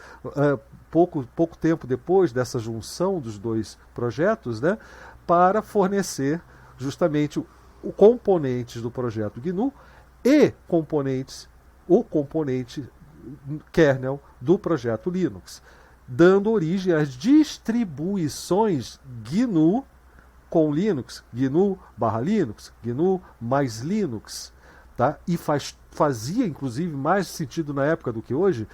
pouco tempo depois dessa junção dos dois projetos, né, para fornecer justamente componentes do projeto GNU e o componente kernel do projeto Linux, dando origem às distribuições GNU com Linux, GNU/Linux, GNU mais Linux, tá? E fazia inclusive mais sentido na época do que hoje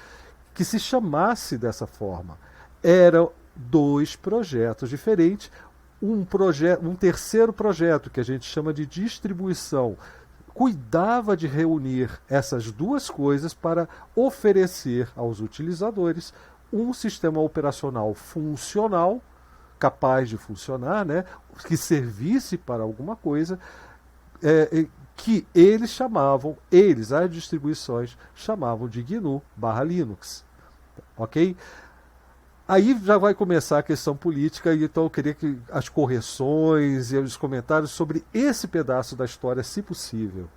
que se chamasse dessa forma. Eram dois projetos diferentes, um terceiro projeto que a gente chama de distribuição cuidava de reunir essas duas coisas para oferecer aos utilizadores um sistema operacional funcional, capaz de funcionar, né, que servisse para alguma coisa, que as distribuições chamavam de GNU/Linux. Ok? Aí já vai começar a questão política, e então eu queria que as correções e os comentários sobre esse pedaço da história, se possível.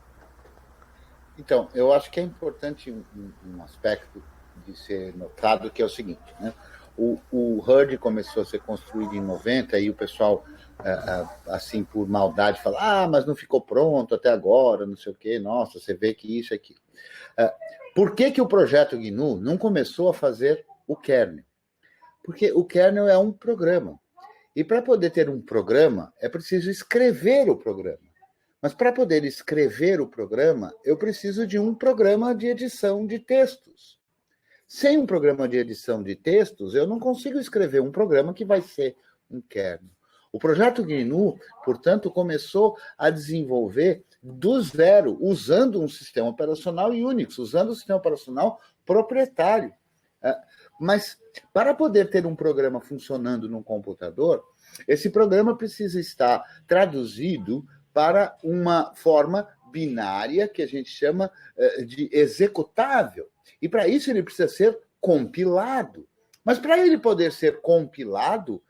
Então, eu acho que é importante um aspecto de ser notado, que é o seguinte, né? O HUD começou a ser construído em 90 e o pessoal, assim, por maldade, fala, mas não ficou pronto até agora, não sei o quê, nossa, você vê que isso aqui. Por que o projeto GNU não começou a fazer o kernel? Porque o kernel é um programa. E para poder ter um programa, é preciso escrever o programa. Mas para poder escrever o programa, eu preciso de um programa de edição de textos. Sem um programa de edição de textos, eu não consigo escrever um programa que vai ser um kernel. O projeto GNU, portanto, começou a desenvolver do zero, usando um sistema operacional Unix, usando um sistema operacional proprietário. Mas, para poder ter um programa funcionando num computador, esse programa precisa estar traduzido para uma forma binária, que a gente chama de executável. E, para isso, ele precisa ser compilado. Mas, para ele poder ser compilado,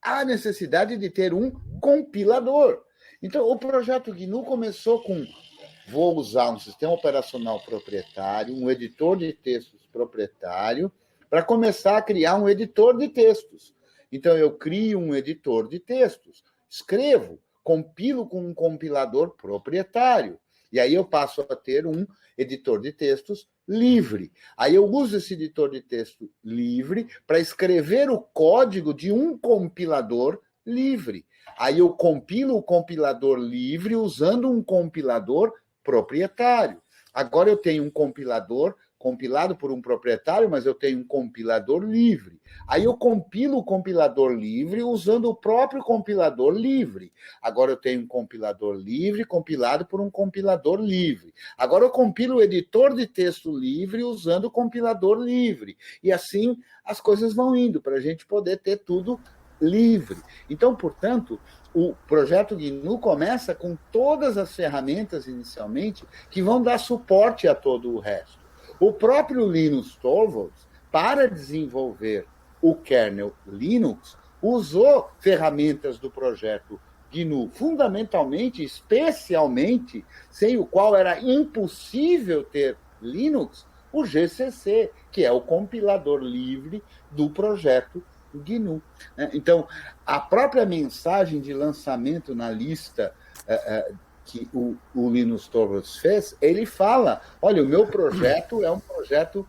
há necessidade de ter um compilador. Então, o projeto GNU começou com: vou usar um sistema operacional proprietário, um editor de textos proprietário, para começar a criar um editor de textos. Então, eu crio um editor de textos, escrevo, compilo com um compilador proprietário. E aí eu passo a ter um editor de textos livre. Aí eu uso esse editor de texto livre para escrever o código de um compilador livre. Aí eu compilo o compilador livre usando um compilador proprietário. Agora eu tenho um compilador compilado por um proprietário, mas eu tenho um compilador livre. Aí eu compilo o compilador livre usando o próprio compilador livre. Agora eu tenho um compilador livre compilado por um compilador livre. Agora eu compilo o editor de texto livre usando o compilador livre. E assim as coisas vão indo para a gente poder ter tudo livre. Então, portanto, o projeto GNU começa com todas as ferramentas inicialmente que vão dar suporte a todo o resto. O próprio Linus Torvalds, para desenvolver o kernel Linux, usou ferramentas do projeto GNU, fundamentalmente, especialmente, sem o qual era impossível ter Linux, o GCC, que é o compilador livre do projeto GNU. Então, a própria mensagem de lançamento na lista que o Linus Torvalds fez, ele fala: olha, o meu projeto é um projeto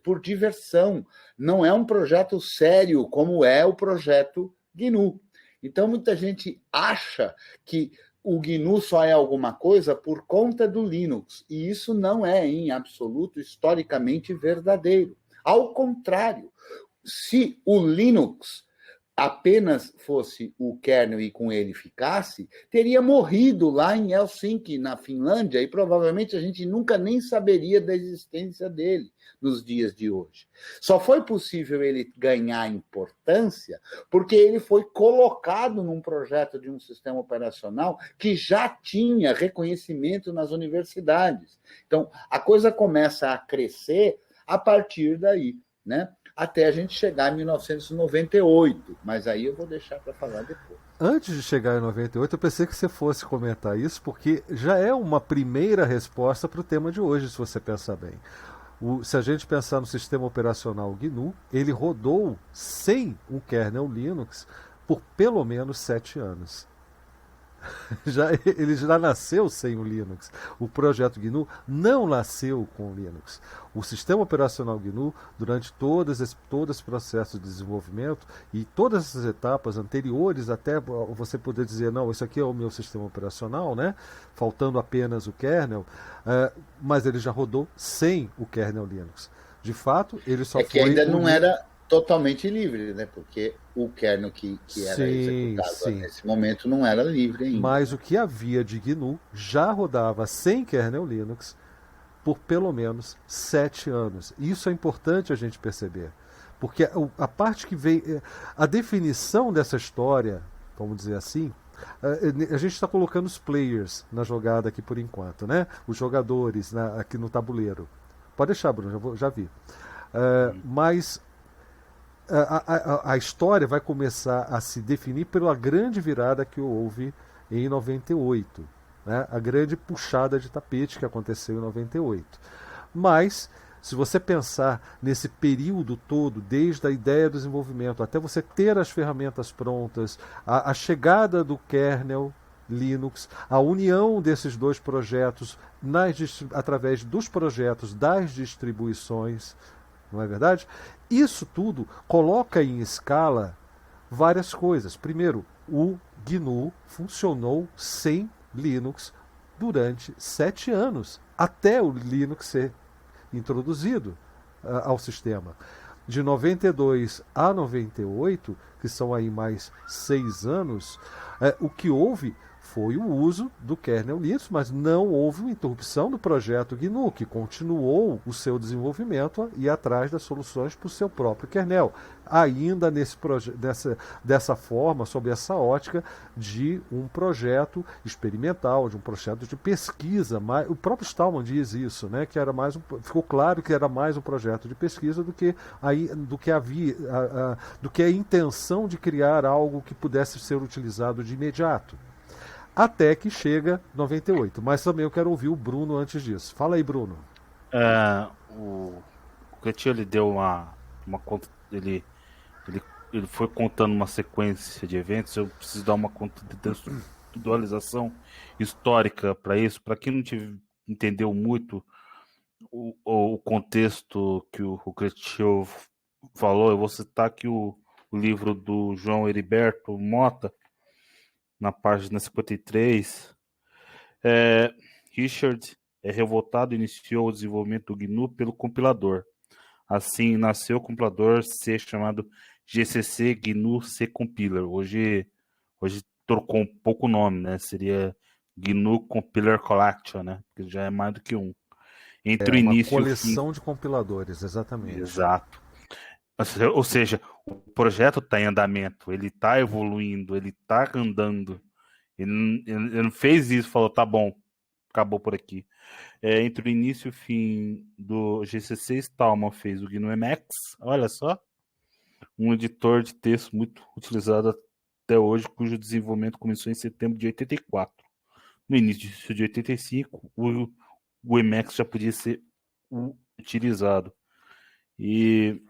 por diversão, não é um projeto sério como é o projeto GNU. Então, muita gente acha que o GNU só é alguma coisa por conta do Linux, e isso não é, em absoluto, historicamente verdadeiro. Ao contrário, se o Linux apenas fosse o kernel e com ele ficasse, teria morrido lá em Helsinki, na Finlândia, e provavelmente a gente nunca nem saberia da existência dele nos dias de hoje. Só foi possível ele ganhar importância porque ele foi colocado num projeto de um sistema operacional que já tinha reconhecimento nas universidades. Então, a coisa começa a crescer a partir daí, né? Até a gente chegar em 1998, mas aí eu vou deixar para falar depois. Antes de chegar em 98, eu pensei que você fosse comentar isso, porque já é uma primeira resposta para o tema de hoje, se você pensar bem. Se a gente pensar no sistema operacional GNU, ele rodou sem um kernel Linux por pelo menos 7 anos. Ele já nasceu sem o Linux. O projeto GNU não nasceu com o Linux. O sistema operacional GNU, durante todo esse processo de desenvolvimento e todas essas etapas anteriores, até você poder dizer, não, isso aqui é o meu sistema operacional, né? Faltando apenas o kernel, mas ele já rodou sem o kernel Linux. De fato, ele só que ainda não era totalmente livre, né? Porque o kernel que era executado nesse momento não era livre ainda. Mas o que havia de GNU já rodava sem kernel Linux por pelo menos 7 anos. Isso é importante a gente perceber. Porque a parte que vem... A definição dessa história, vamos dizer assim, a gente está colocando os players na jogada aqui por enquanto, né? Os jogadores aqui no tabuleiro. Pode deixar, Bruno, já vi. Mas a história vai começar a se definir pela grande virada que houve em 98, né? A grande puxada de tapete que aconteceu em 98. Mas, se você pensar nesse período todo, desde a ideia do desenvolvimento até você ter as ferramentas prontas, a chegada do kernel Linux, a união desses dois projetos através dos projetos das distribuições, não é verdade? Isso tudo coloca em escala várias coisas. Primeiro, o GNU funcionou sem Linux durante 7 anos, até o Linux ser introduzido ao sistema. De 92 a 98, que são aí mais 6 anos, o que houve foi o uso do kernel Linux, mas não houve uma interrupção do projeto GNU, que continuou o seu desenvolvimento e ir atrás das soluções para o seu próprio kernel. Ainda dessa forma, sob essa ótica de um projeto experimental, de um projeto de pesquisa. O próprio Stallman diz isso, né, que era ficou claro que era mais um projeto de pesquisa do que a intenção de criar algo que pudesse ser utilizado de imediato. Até que chega 98. Mas também eu quero ouvir o Bruno antes disso. Fala aí, Bruno. O Cretil, ele deu uma conta. Ele foi contando uma sequência de eventos. Eu preciso dar uma contextualização histórica para isso. Para quem não entendeu muito o contexto que o Cretil falou, eu vou citar aqui o livro do João Heriberto Mota, na página 53, Richard revoltado iniciou o desenvolvimento do GNU pelo compilador. Assim nasceu o compilador C chamado GCC GNU C Compiler. Hoje trocou um pouco o nome, né? Seria GNU Compiler Collection, né? Que já é mais do que um. Entre o início uma coleção de compiladores, exatamente. Exato. Ou seja, o projeto está em andamento, ele está evoluindo, ele está andando. Ele não fez isso, falou, tá bom, acabou por aqui. Entre o início e o fim do GCC, Stallman fez o GNU Emacs, olha só, um editor de texto muito utilizado até hoje, cujo desenvolvimento começou em setembro de 84. No início de 85, o Emacs já podia ser utilizado. E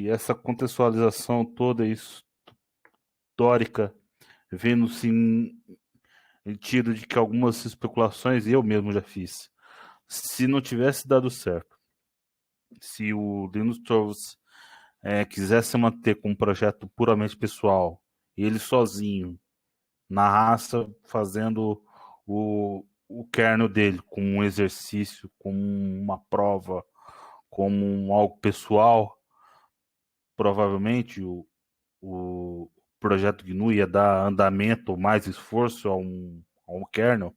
essa contextualização toda histórica, vendo-se em sentido de que algumas especulações eu mesmo já fiz. Se não tivesse dado certo, se o Linus Torvalds quisesse manter com um projeto puramente pessoal, ele sozinho, na raça, fazendo o kernel dele como um exercício, como uma prova, como algo pessoal, provavelmente o projeto GNU ia dar andamento, mais esforço a um kernel.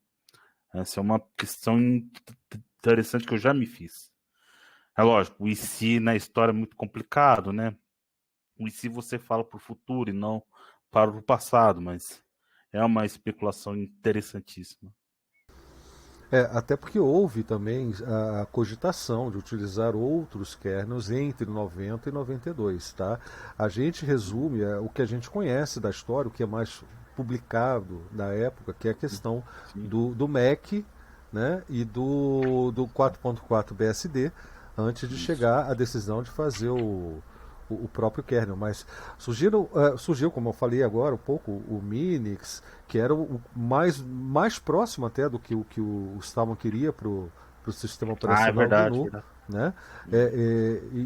Essa é uma questão interessante que eu já me fiz. É lógico, o e se na história é muito complicado, né? O e se você fala para o futuro e não para o passado, mas é uma especulação interessantíssima. Até porque houve também a cogitação de utilizar outros kernels entre 90 e 92, tá? A gente resume o que a gente conhece da história, o que é mais publicado na época, que é a questão do Mac, né, e do 4.4 BSD, antes de chegar à decisão de fazer o próprio kernel, mas surgiu, como eu falei agora um pouco, o Minix, que era o mais próximo até do que o Stallman queria para o sistema operacional GNU, né?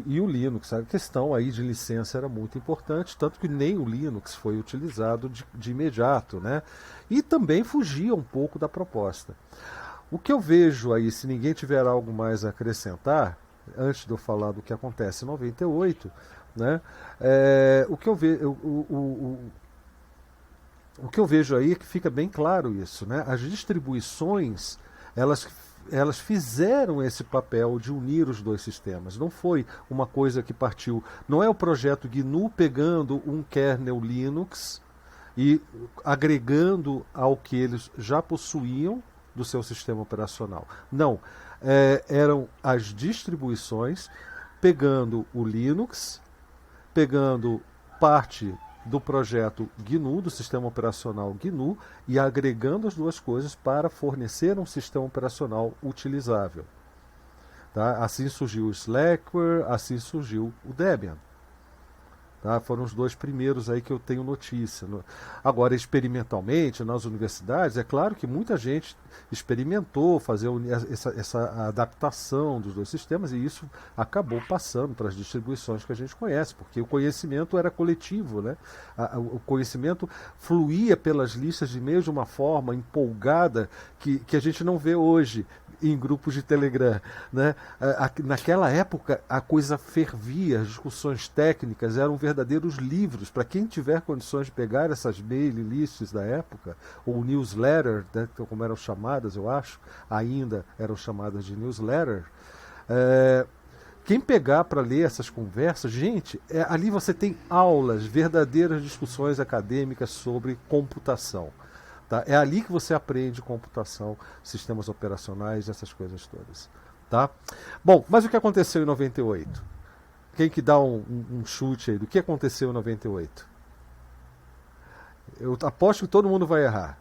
E o Linux, a questão aí de licença era muito importante, tanto que nem o Linux foi utilizado de imediato, né? E também fugia um pouco da proposta. O que eu vejo aí, se ninguém tiver algo mais a acrescentar, antes de eu falar do que acontece em 98, né? O que eu vejo aí é que fica bem claro isso, né? As distribuições, elas fizeram esse papel de unir os dois sistemas. Não foi uma coisa que partiu. Não é o projeto GNU pegando um kernel Linux e agregando ao que eles já possuíam do seu sistema operacional. Não. Eram as distribuições pegando o Linux, pegando parte do projeto GNU, do sistema operacional GNU, e agregando as duas coisas para fornecer um sistema operacional utilizável. Tá? Assim surgiu o Slackware, assim surgiu o Debian. Tá? Foram os dois primeiros aí que eu tenho notícia. Agora, experimentalmente, nas universidades, é claro que muita gente experimentou fazer essa adaptação dos dois sistemas, e isso acabou passando para as distribuições que a gente conhece, porque o conhecimento era coletivo, né? O conhecimento fluía pelas listas de e-mails de uma forma empolgada que a gente não vê hoje em grupos de Telegram, né? Naquela época a coisa fervia, as discussões técnicas eram verdadeiros livros. Para quem tiver condições de pegar essas mail lists da época, ou newsletter, né, como eram chamadas, eu acho, ainda eram chamadas de newsletter, quem pegar para ler essas conversas, gente, ali você tem aulas, verdadeiras discussões acadêmicas sobre computação. Tá? É ali que você aprende computação, sistemas operacionais, essas coisas todas. Tá? Bom, mas o que aconteceu em 98? Quem que dá um chute aí do que aconteceu em 98? Eu aposto que todo mundo vai errar.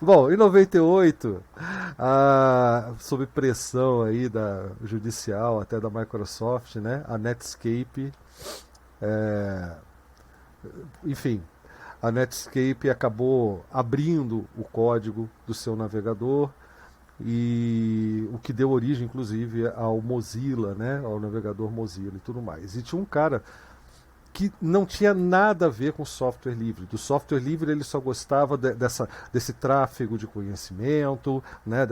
Bom, em 98, sob pressão aí da judicial, até da Microsoft, né, a Netscape... Enfim, a Netscape acabou abrindo o código do seu navegador, e o que deu origem, inclusive, ao Mozilla, né, ao navegador Mozilla e tudo mais. E tinha um cara que não tinha nada a ver com software livre. Do software livre ele só gostava desse tráfego de conhecimento, né,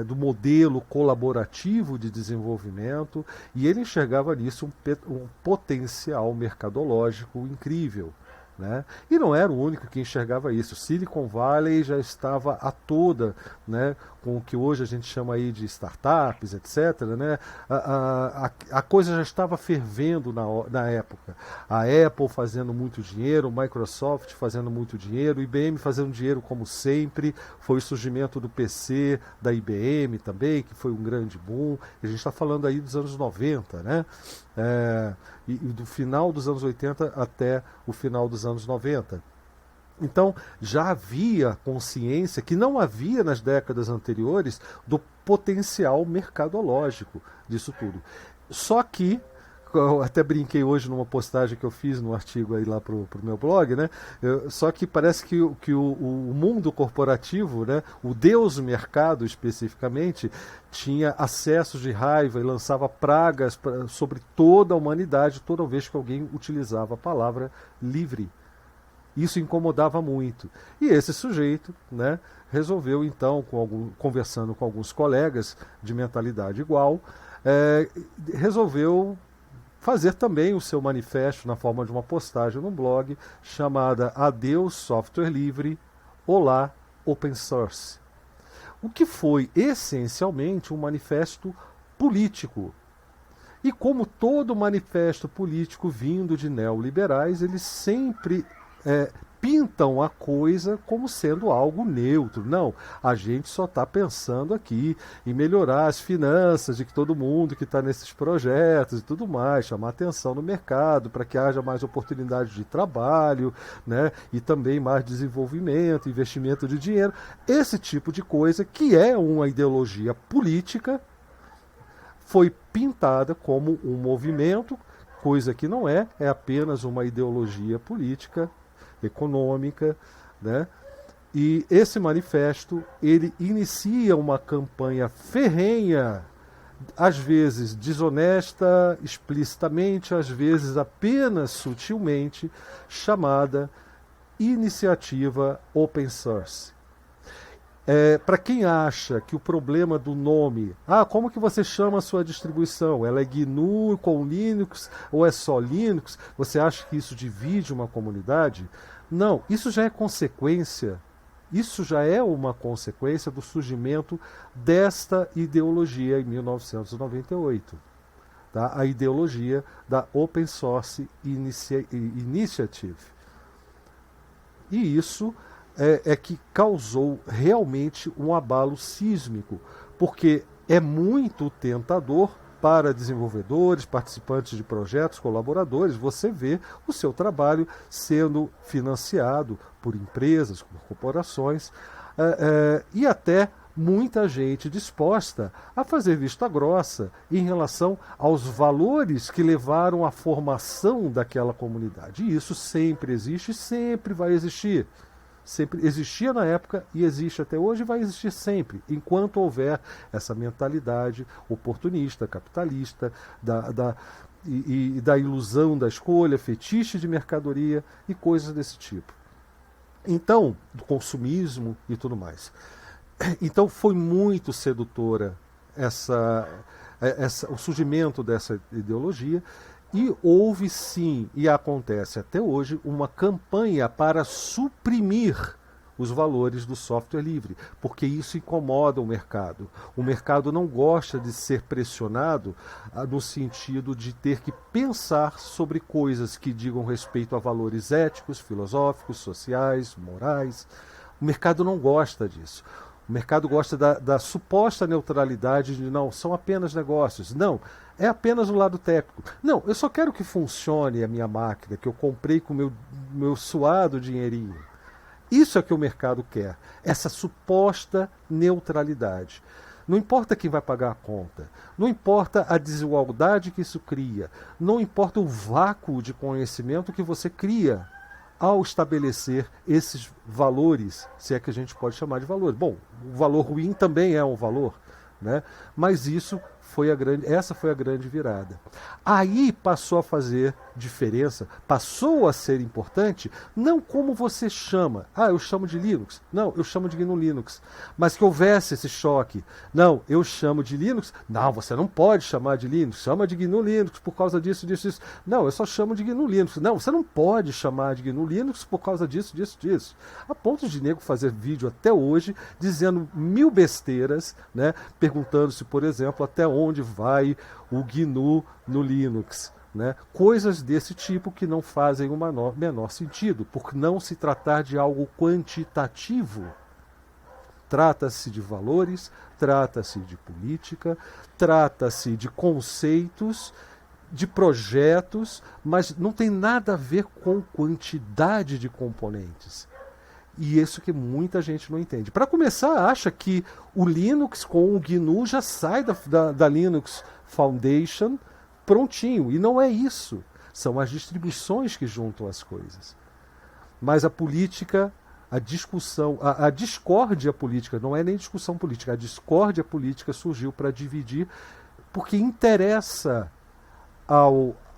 do modelo colaborativo de desenvolvimento, e ele enxergava nisso um potencial mercadológico incrível. Né? E não era o único que enxergava isso. Silicon Valley já estava a toda, né, com o que hoje a gente chama aí de startups, etc. Né? A coisa já estava fervendo na época. A Apple fazendo muito dinheiro, a Microsoft fazendo muito dinheiro, a IBM fazendo dinheiro como sempre. Foi o surgimento do PC da IBM também, que foi um grande boom. A gente está falando aí dos anos 90, né? E do final dos anos 80 até o final dos anos 90. Então já havia consciência que não havia nas décadas anteriores do potencial mercadológico disso tudo. Só que, eu até brinquei hoje numa postagem que eu fiz no artigo aí lá pro meu blog, né? Só que parece que o mundo corporativo, né? O Deus mercado especificamente, tinha acessos de raiva e lançava pragas sobre toda a humanidade toda vez que alguém utilizava a palavra livre. Isso incomodava muito. E esse sujeito, né, resolveu então, conversando com alguns colegas de mentalidade igual, resolveu fazer também o seu manifesto na forma de uma postagem no blog chamada Adeus Software Livre, Olá Open Source. O que foi essencialmente um manifesto político. E como todo manifesto político vindo de neoliberais, eles sempre pintam a coisa como sendo algo neutro. Não, a gente só está pensando aqui em melhorar as finanças de todo mundo que está nesses projetos e tudo mais, chamar atenção no mercado para que haja mais oportunidades de trabalho, né, e também mais desenvolvimento, investimento de dinheiro. Esse tipo de coisa que é uma ideologia política foi pintada como um movimento, coisa que não é apenas uma ideologia política, econômica, né? E esse manifesto, ele inicia uma campanha ferrenha, às vezes desonesta, explicitamente, às vezes apenas sutilmente, chamada Iniciativa Open Source. Para quem acha que o problema do nome, como que você chama a sua distribuição? Ela é GNU com Linux ou é só Linux? Você acha que isso divide uma comunidade? Não, isso já é consequência, isso já é uma consequência do surgimento desta ideologia em 1998. Tá? A ideologia da Open Source Initiative. E isso que causou realmente um abalo sísmico, porque é muito tentador para desenvolvedores, participantes de projetos, colaboradores, você vê o seu trabalho sendo financiado por empresas, por corporações, e até muita gente disposta a fazer vista grossa em relação aos valores que levaram à formação daquela comunidade. E isso sempre existe e sempre vai existir. Sempre existia na época e existe até hoje e vai existir sempre, enquanto houver essa mentalidade oportunista, capitalista, da ilusão da escolha, fetiche de mercadoria e coisas desse tipo. Então, do consumismo e tudo mais. Então foi muito sedutora o surgimento dessa ideologia. E houve sim, e acontece até hoje, uma campanha para suprimir os valores do software livre, porque isso incomoda o mercado. O mercado não gosta de ser pressionado no sentido de ter que pensar sobre coisas que digam respeito a valores éticos, filosóficos, sociais, morais. O mercado não gosta disso. O mercado gosta da suposta neutralidade de não, são apenas negócios. Não, é apenas o lado técnico. Não, eu só quero que funcione a minha máquina, que eu comprei com o meu suado dinheirinho. Isso é o que o mercado quer, essa suposta neutralidade. Não importa quem vai pagar a conta, não importa a desigualdade que isso cria, não importa o vácuo de conhecimento que você cria ao estabelecer esses valores, se é que a gente pode chamar de valores. Bom, o valor ruim também é um valor, né? Mas essa foi a grande virada. Aí passou a fazer diferença, passou a ser importante, não como você chama. Eu chamo de Linux. Não, eu chamo de GNU Linux. Mas que houvesse esse choque. Não, eu chamo de Linux. Não, você não pode chamar de Linux. Chama de GNU Linux por causa disso, disso, disso. Não, eu só chamo de GNU Linux. Não, você não pode chamar de GNU Linux por causa disso, disso, disso. A ponto de nego fazer vídeo até hoje dizendo 1000 besteiras, né? Perguntando se, por exemplo, até onde vai o GNU no Linux, né? Coisas desse tipo que não fazem o menor sentido, por não se tratar de algo quantitativo. Trata-se de valores, trata-se de política, trata-se de conceitos, de projetos, mas não tem nada a ver com quantidade de componentes. E isso que muita gente não entende. Para começar, acha que o Linux com o GNU já sai da Linux Foundation prontinho. E não é isso. São as distribuições que juntam as coisas. Mas a política, a discussão, a discórdia política, não é nem discussão política, a discórdia política surgiu para dividir, porque interessa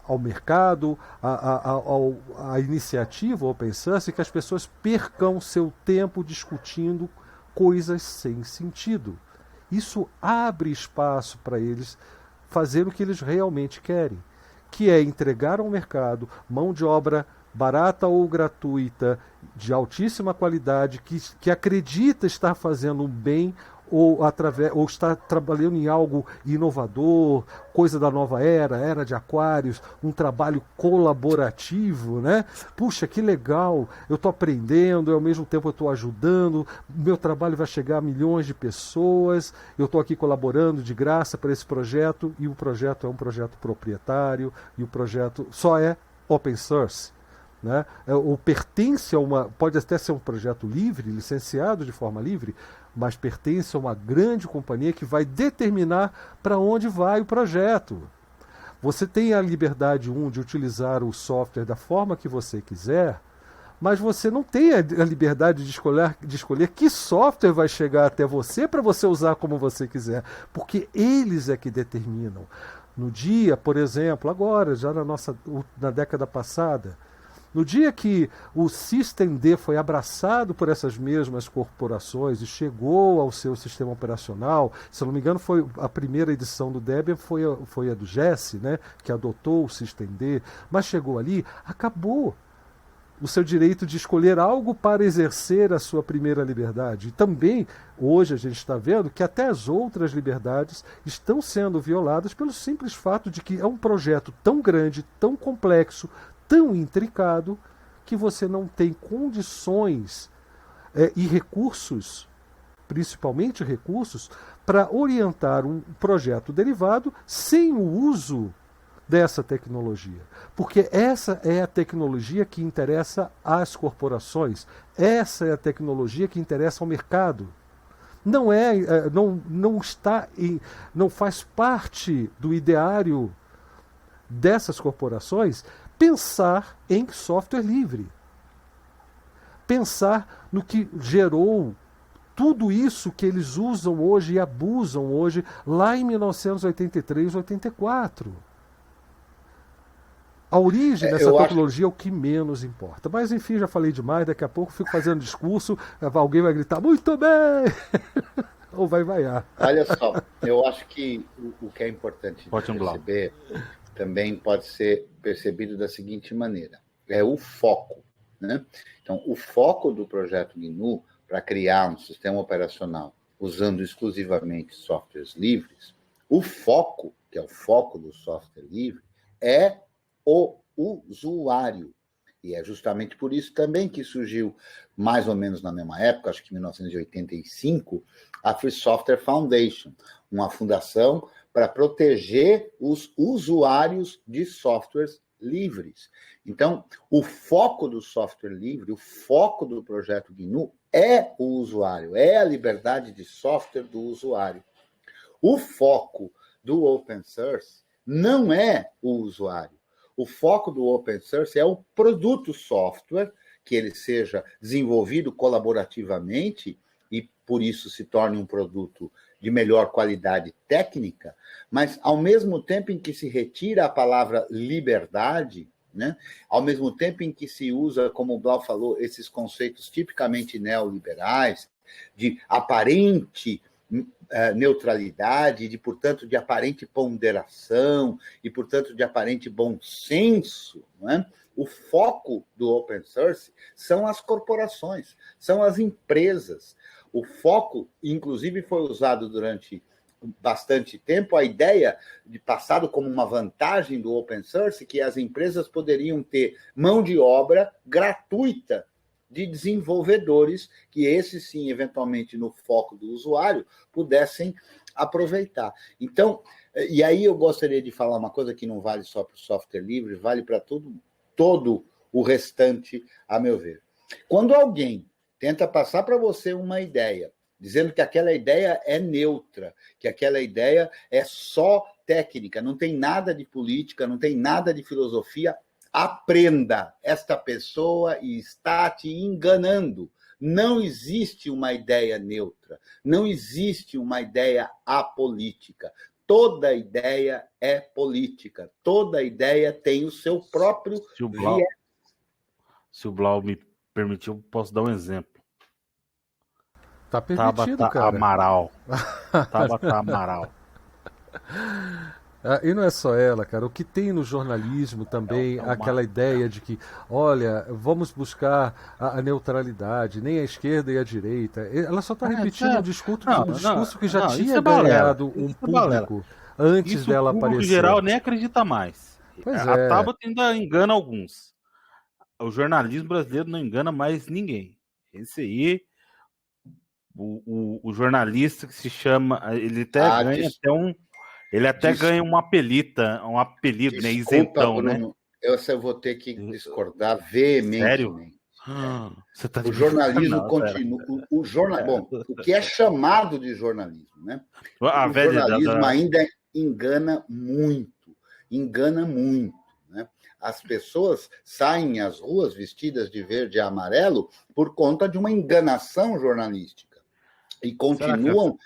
ao mercado, à iniciativa open source, que as pessoas percam seu tempo discutindo coisas sem sentido. Isso abre espaço para eles fazer o que eles realmente querem, que é entregar ao mercado mão de obra barata ou gratuita, de altíssima qualidade, que acredita estar fazendo um bem ou está trabalhando em algo inovador, coisa da nova era de Aquários, um trabalho colaborativo, né? Puxa, que legal, eu estou aprendendo, e ao mesmo tempo eu estou ajudando, meu trabalho vai chegar a milhões de pessoas, eu estou aqui colaborando de graça para esse projeto, e o projeto é um projeto proprietário, e o projeto só é open source. Né? Ou pertence a pode até ser um projeto livre, licenciado de forma livre, mas pertence a uma grande companhia que vai determinar para onde vai o projeto. Você tem a liberdade, de utilizar o software da forma que você quiser, mas você não tem a liberdade de escolher que software vai chegar até você para você usar como você quiser, porque eles é que determinam. No dia, por exemplo, agora, já na década passada, no dia que o systemd foi abraçado por essas mesmas corporações e chegou ao seu sistema operacional, se eu não me engano, foi a primeira edição do Debian, foi a do Jesse, né, que adotou o systemd, mas chegou ali, acabou o seu direito de escolher algo para exercer a sua primeira liberdade. E também, hoje, a gente está vendo que até as outras liberdades estão sendo violadas pelo simples fato de que é um projeto tão grande, tão complexo, tão intricado, que você não tem condições e recursos, principalmente recursos, para orientar um projeto derivado sem o uso dessa tecnologia. Porque essa é a tecnologia que interessa às corporações, essa é a tecnologia que interessa ao mercado. Não faz parte do ideário dessas corporações pensar em software livre. Pensar no que gerou tudo isso que eles usam hoje e abusam hoje, lá em 1983, 84. A origem dessa tecnologia é o que menos importa. Mas, enfim, já falei demais, daqui a pouco fico fazendo discurso, alguém vai gritar, muito bem! Ou vai vaiar. Olha só, eu acho que o que é importante perceber também pode ser percebido da seguinte maneira, é o foco, né? Então, o foco do projeto GNU para criar um sistema operacional usando exclusivamente softwares livres, o foco, que é o foco do software livre, é o usuário. E é justamente por isso também que surgiu, mais ou menos na mesma época, acho que em 1985, a Free Software Foundation, uma fundação para proteger os usuários de softwares livres. Então, o foco do software livre, o foco do projeto GNU é o usuário, é a liberdade de software do usuário. O foco do open source não é o usuário. O foco do open source é o produto software, que ele seja desenvolvido colaborativamente e, por isso, se torne um produto de melhor qualidade técnica, mas, ao mesmo tempo em que se retira a palavra liberdade, né, ao mesmo tempo em que se usa, como o Blau falou, esses conceitos tipicamente neoliberais, de aparente neutralidade, portanto, de aparente ponderação e, portanto, de aparente bom senso, não é? O foco do open source são as corporações, são as empresas. O foco, inclusive, foi usado durante bastante tempo, a ideia de passado como uma vantagem do open source, que as empresas poderiam ter mão de obra gratuita de desenvolvedores, que esses sim, eventualmente, no foco do usuário, pudessem aproveitar. Então, e aí eu gostaria de falar uma coisa que não vale só para o software livre, vale para todo o restante, a meu ver. Quando alguém tenta passar para você uma ideia, dizendo que aquela ideia é neutra, que aquela ideia é só técnica, não tem nada de política, não tem nada de filosofia, aprenda, esta pessoa está te enganando. Não existe uma ideia neutra, não existe uma ideia apolítica. toda ideia é política, toda ideia tem o seu próprio viés. Se o Blau me permitir, eu posso dar um exemplo. Tá permitido, Tabata cara. Amaral. Tabata Amaral. E não é só ela, cara. O que tem no jornalismo também, aquela ideia de que, olha, vamos buscar a neutralidade, nem a esquerda e a direita. Ela só está repetindo um discurso que já tinha ganhado um público antes dela aparecer. O público geral nem acredita mais. Pois a Tabata ainda engana alguns. O jornalismo brasileiro não engana mais ninguém. Esse aí, o jornalista que se chama, ele até ganha até um... Ele até ganha um apelido, desculpa, né? Isentão, Bruno, né? Eu vou ter que discordar veementemente. Você tá o jornalismo continua. Bom, o que é chamado de jornalismo, né? O jornalismo ainda engana muito. Né? As pessoas saem às ruas vestidas de verde e amarelo por conta de uma enganação jornalística. E continuam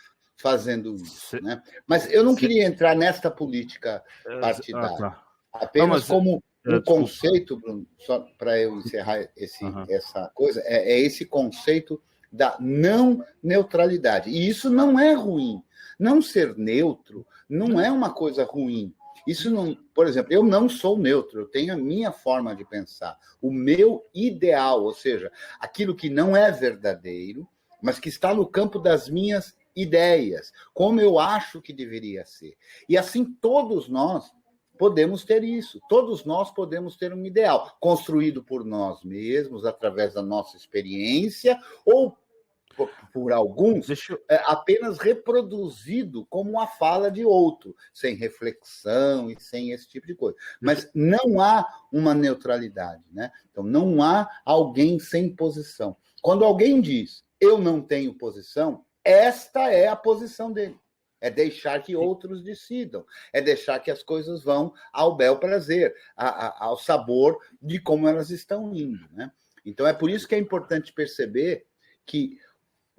fazendo isso, né? Mas eu não queria entrar nesta política partidária. Apenas como um conceito, Bruno, só para eu encerrar essa coisa, é esse conceito da não neutralidade. E isso não é ruim. Não ser neutro não é uma coisa ruim. Isso não, por exemplo, eu não sou neutro, eu tenho a minha forma de pensar, o meu ideal, ou seja, aquilo que não é verdadeiro, mas que está no campo das minhas ideias, como eu acho que deveria ser. E assim todos nós podemos ter isso. Todos nós podemos ter um ideal construído por nós mesmos, através da nossa experiência, ou por alguns, apenas reproduzido como a fala de outro, sem reflexão e sem esse tipo de coisa. Mas não há uma neutralidade, né? Então, não há alguém sem posição. Quando alguém diz, eu não tenho posição, esta é a posição dele. É deixar que outros decidam. É deixar que as coisas vão ao bel prazer, ao sabor de como elas estão indo, né? Então, é por isso que é importante perceber que,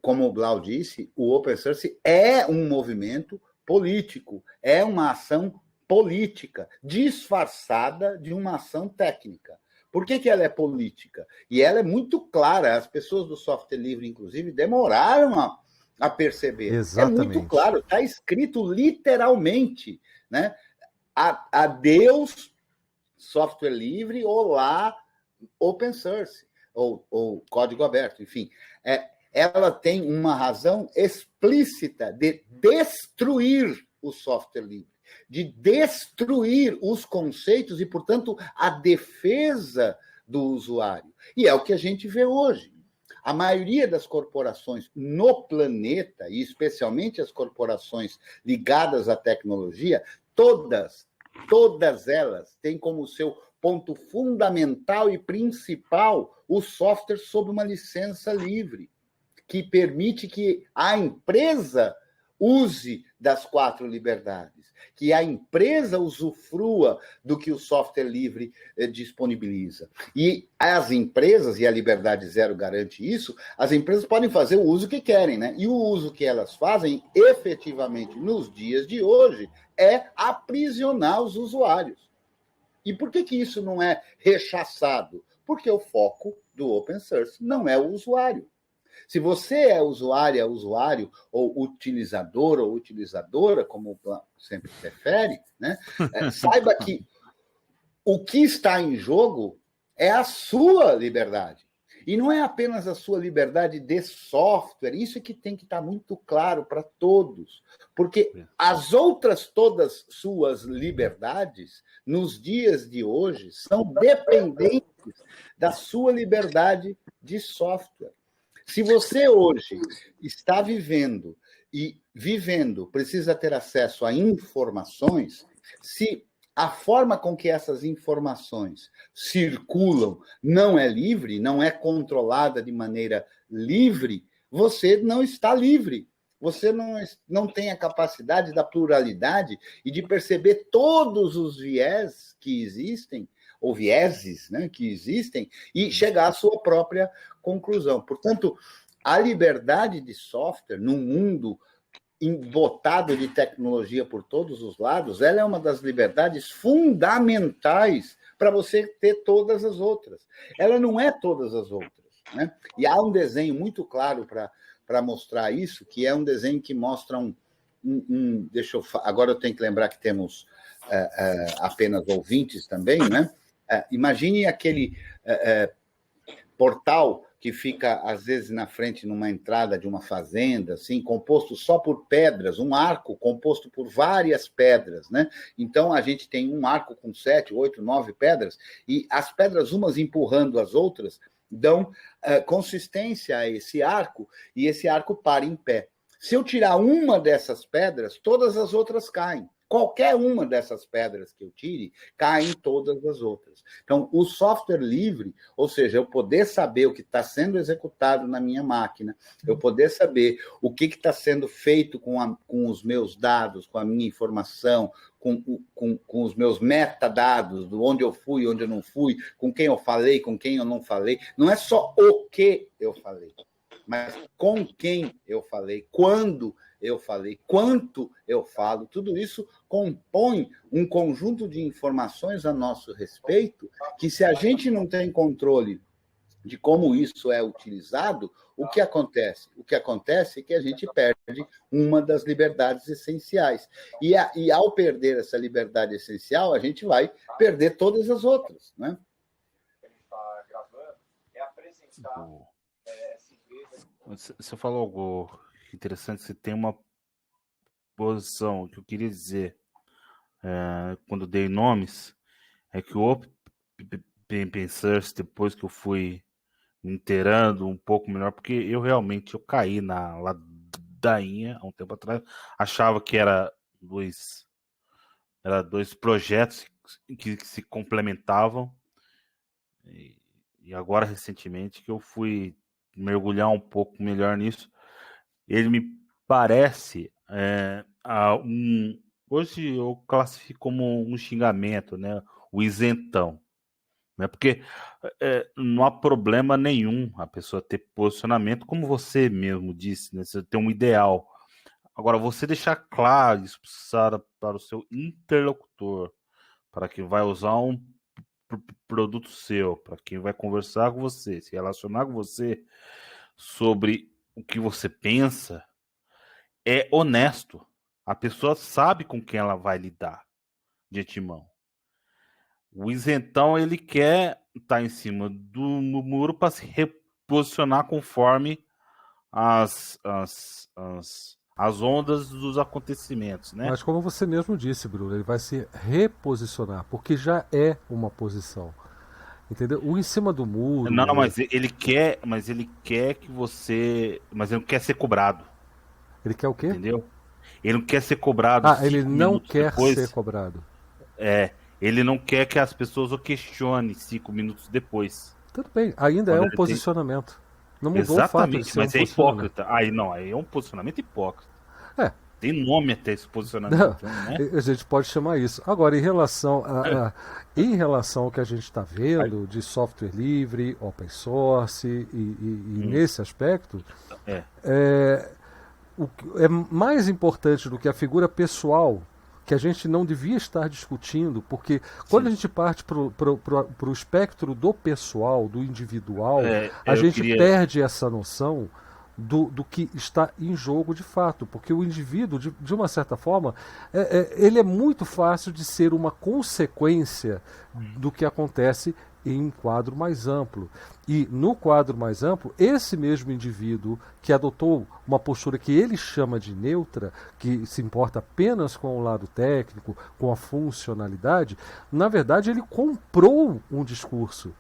como o Blau disse, o Open Source é um movimento político, é uma ação política, disfarçada de uma ação técnica. Por que ela é política? E ela é muito clara. As pessoas do software livre, inclusive, demoraram a perceber. Exatamente. É muito claro, está escrito literalmente, né? Adeus software livre, olá open source, ou código aberto, enfim. Ela tem uma razão explícita de destruir o software livre, de destruir os conceitos e, portanto, a defesa do usuário. E é o que a gente vê hoje. A maioria das corporações no planeta, e especialmente as corporações ligadas à tecnologia, todas elas têm como seu ponto fundamental e principal o software sob uma licença livre, que permite que a empresa use das 4 liberdades, que a empresa usufrua do que o software livre disponibiliza. E as empresas, e a Liberdade Zero garante isso, as empresas podem fazer o uso que querem, né? E o uso que elas fazem, efetivamente, nos dias de hoje, é aprisionar os usuários. E por que isso não é rechaçado? Porque o foco do open source não é o usuário. Se você é usuário, ou utilizador ou utilizadora, como sempre prefere, né? Saiba que o que está em jogo é a sua liberdade. E não é apenas a sua liberdade de software, isso é que tem que estar muito claro para todos. Porque as outras todas suas liberdades, nos dias de hoje, são dependentes da sua liberdade de software. Se você hoje está vivendo precisa ter acesso a informações, se a forma com que essas informações circulam não é livre, não é controlada de maneira livre, você não está livre. Você não tem a capacidade da pluralidade e de perceber todos os viés que existem, ou vieses, né, que existem, e chegar à sua própria conclusão. Portanto, a liberdade de software, num mundo embotado de tecnologia por todos os lados, ela é uma das liberdades fundamentais para você ter todas as outras. Ela não é todas as outras, né? E há um desenho muito claro para mostrar isso, que é um desenho que mostra agora eu tenho que lembrar que temos apenas ouvintes também, né? Imagine aquele portal que fica, às vezes, na frente, numa entrada de uma fazenda, assim, composto só por pedras, um arco composto por várias pedras, né? Então, a gente tem um arco com 7, 8, 9 pedras, e as pedras, umas empurrando as outras, dão consistência a esse arco, e esse arco para em pé. Se eu tirar uma dessas pedras, todas as outras caem. Qualquer uma dessas pedras que eu tire, caem todas as outras. Então, o software livre, ou seja, eu poder saber o que está sendo executado na minha máquina, eu poder saber o que está sendo feito com os meus dados, com a minha informação, com os meus metadados, do onde eu fui, onde eu não fui, com quem eu falei, com quem eu não falei. Não é só o que eu falei, mas com quem eu falei, quando eu falei, quanto eu falo, tudo isso compõe um conjunto de informações a nosso respeito, que se a gente não tem controle de como isso é utilizado, o que acontece? O que acontece é que a gente perde uma das liberdades essenciais. E ao perder essa liberdade essencial, a gente vai perder todas as outras, né? Você falou algo interessante, você tem uma posição, o que eu queria dizer quando dei nomes, é que o Open Source, depois que eu fui me inteirando um pouco melhor, porque eu realmente caí na ladainha há um tempo atrás, achava que era dois projetos que se complementavam, e agora recentemente que eu fui mergulhar um pouco melhor nisso, ele me parece hoje eu classifico como um xingamento, né? O isentão, né? Porque não há problema nenhum a pessoa ter posicionamento, como você mesmo disse, né? Você tem um ideal. Agora, você deixar claro isso para o seu interlocutor, para quem vai usar um produto seu, para quem vai conversar com você, se relacionar com você sobre o que você pensa, é honesto. A pessoa sabe com quem ela vai lidar de antemão. O isentão, ele quer estar em cima do muro para se reposicionar conforme as ondas dos acontecimentos, né? Mas como você mesmo disse, Bruno, ele vai se reposicionar, porque já é uma posição. Entendeu? O em cima do muro... Não, mas ele quer que você... Mas ele não quer ser cobrado. Ele quer o quê? Entendeu? Ele não quer ser cobrado. Ele não quer ser cobrado. Ele não quer que as pessoas o questionem 5 minutos depois. Tudo bem, ainda é um posicionamento. Não mudou o fato de ser mas é hipócrita. Aí é um posicionamento hipócrita. Tem nome até esse posicionamento. Né? A gente pode chamar isso. Agora, em relação ao que a gente está vendo de software livre, open source e nesse aspecto, é mais importante do que a figura pessoal, que a gente não devia estar discutindo, porque quando a gente parte para o espectro do pessoal, do individual, a gente perde essa noção do que está em jogo de fato, porque o indivíduo, de uma certa forma, ele é muito fácil de ser uma consequência do que acontece em um quadro mais amplo. E no quadro mais amplo, esse mesmo indivíduo que adotou uma postura que ele chama de neutra, que se importa apenas com o lado técnico, com a funcionalidade, na verdade ele comprou um discurso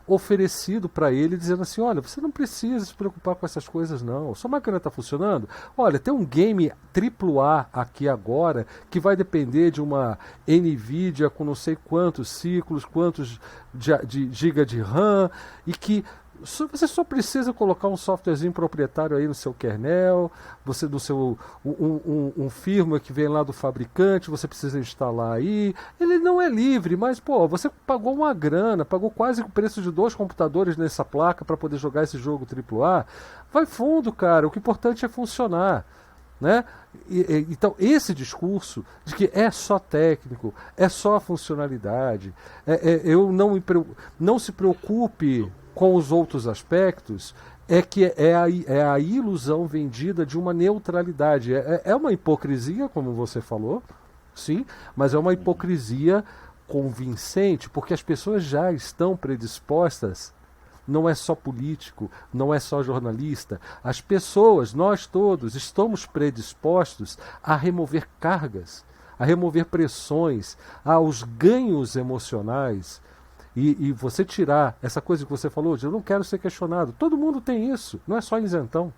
oferecido para ele, dizendo assim, olha, você não precisa se preocupar com essas coisas não, sua máquina está funcionando, olha, tem um game AAA aqui agora, que vai depender de uma NVIDIA com não sei quantos ciclos, quantos de giga de RAM, e que Você só precisa colocar um softwarezinho proprietário aí no seu kernel, você do seu um firmware que vem lá do fabricante, você precisa instalar aí. Ele não é livre, mas pô, você pagou uma grana, pagou quase o preço de 2 computadores nessa placa para poder jogar esse jogo AAA. Vai fundo, cara. O que é importante é funcionar. Né? Então, esse discurso de que é só técnico, é só funcionalidade, eu não se preocupe com os outros aspectos, é a ilusão vendida de uma neutralidade. É uma hipocrisia, como você falou, sim, mas é uma hipocrisia convincente, porque as pessoas já estão predispostas. Não é só político, não é só jornalista. As pessoas, nós todos, estamos predispostos a remover cargas, a remover pressões, aos ganhos emocionais. E você tirar essa coisa que você falou, de eu não quero ser questionado. Todo mundo tem isso, não é só isentão.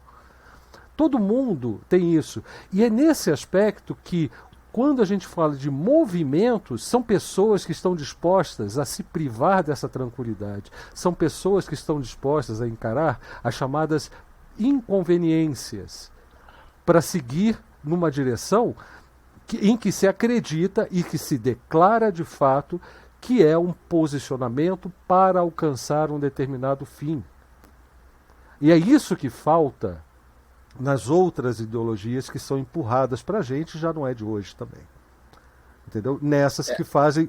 Todo mundo tem isso. E é nesse aspecto que, quando a gente fala de movimentos, são pessoas que estão dispostas a se privar dessa tranquilidade. São pessoas que estão dispostas a encarar as chamadas inconveniências para seguir numa direção em que se acredita e que se declara de fato que é um posicionamento para alcançar um determinado fim. E é isso que falta nas outras ideologias que são empurradas para a gente, já não é de hoje também. Entendeu? Nessas que fazem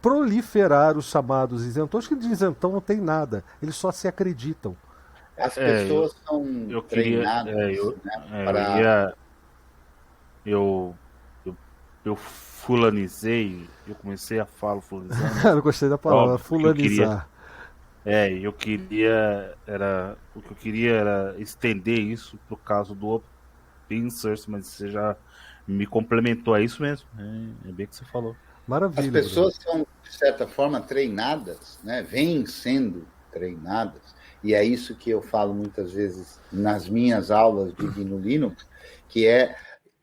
proliferar os chamados isentões, que de isentão não tem nada, eles só se acreditam. As pessoas são treinadas, né, eu fulanizei, eu comecei a falar fulanizando. Eu gostei da palavra, fulanizar. O que eu queria era estender isso pro caso do open source, mas você já me complementou, é isso mesmo, é bem que você falou. Maravilha. As pessoas são, de certa forma, treinadas, né? Vêm sendo treinadas, e é isso que eu falo muitas vezes nas minhas aulas de GNU Linux, que é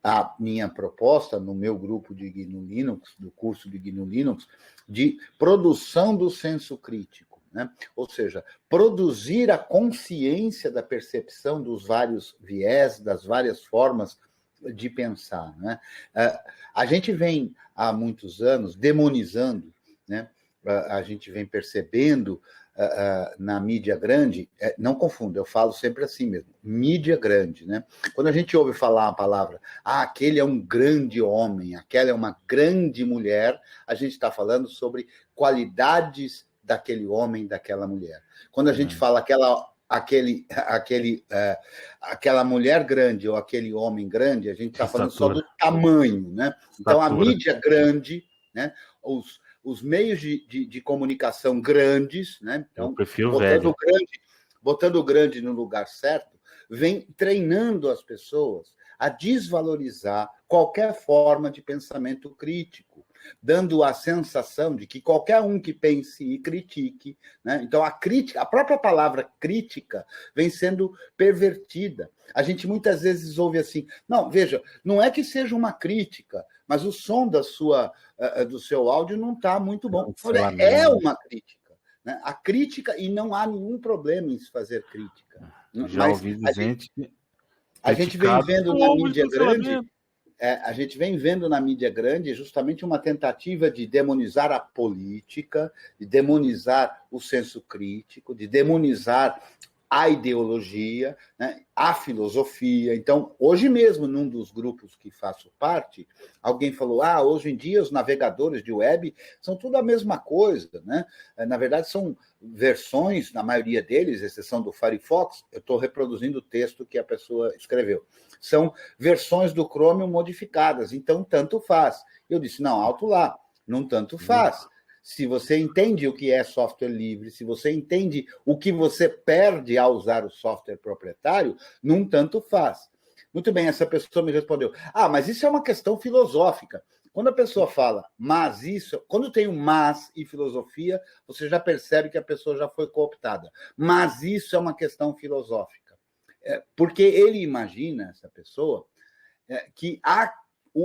a minha proposta no meu grupo de GNU Linux, do curso de GNU Linux, de produção do senso crítico. Né? Ou seja, produzir a consciência da percepção dos vários viés, das várias formas de pensar. Né? A gente vem há muitos anos demonizando, né? A gente vem percebendo na mídia grande, não confunda, eu falo sempre assim mesmo, mídia grande, né? Quando a gente ouve falar a palavra, aquele é um grande homem, aquela é uma grande mulher, a gente está falando sobre qualidades daquele homem, daquela mulher. Quando a gente fala aquela mulher grande ou aquele homem grande, a gente está falando só do tamanho, né? Então, a mídia grande, né? Os meios de comunicação grandes, né? Então, botando o grande no lugar certo, vem treinando as pessoas a desvalorizar qualquer forma de pensamento crítico, dando a sensação de que qualquer um que pense e critique, né? Então a própria palavra crítica vem sendo pervertida. A gente muitas vezes ouve assim, não, veja, não é que seja uma crítica, mas o som do seu áudio não está muito bom. É uma crítica, né? A crítica, e não há nenhum problema em se fazer crítica. Já ouvi gente... A gente vem vendo na mídia grande... a gente vem vendo na mídia grande justamente uma tentativa de demonizar a política, de demonizar o senso crítico, de demonizar a ideologia, né, a filosofia. Então, hoje mesmo, num dos grupos que faço parte, alguém falou, hoje em dia os navegadores de web são tudo a mesma coisa, né? Na verdade, são versões, na maioria deles, exceção do Firefox, eu estou reproduzindo o texto que a pessoa escreveu, são versões do Chromium modificadas, então tanto faz. Eu disse, não, alto lá, não tanto faz. Se você entende o que é software livre, se você entende o que você perde ao usar o software proprietário, não tanto faz. Muito bem, essa pessoa me respondeu, mas isso é uma questão filosófica. Quando a pessoa fala, mas isso... Quando tem um mas e filosofia, você já percebe que a pessoa já foi cooptada. Mas isso é uma questão filosófica. Porque ele imagina, essa pessoa, que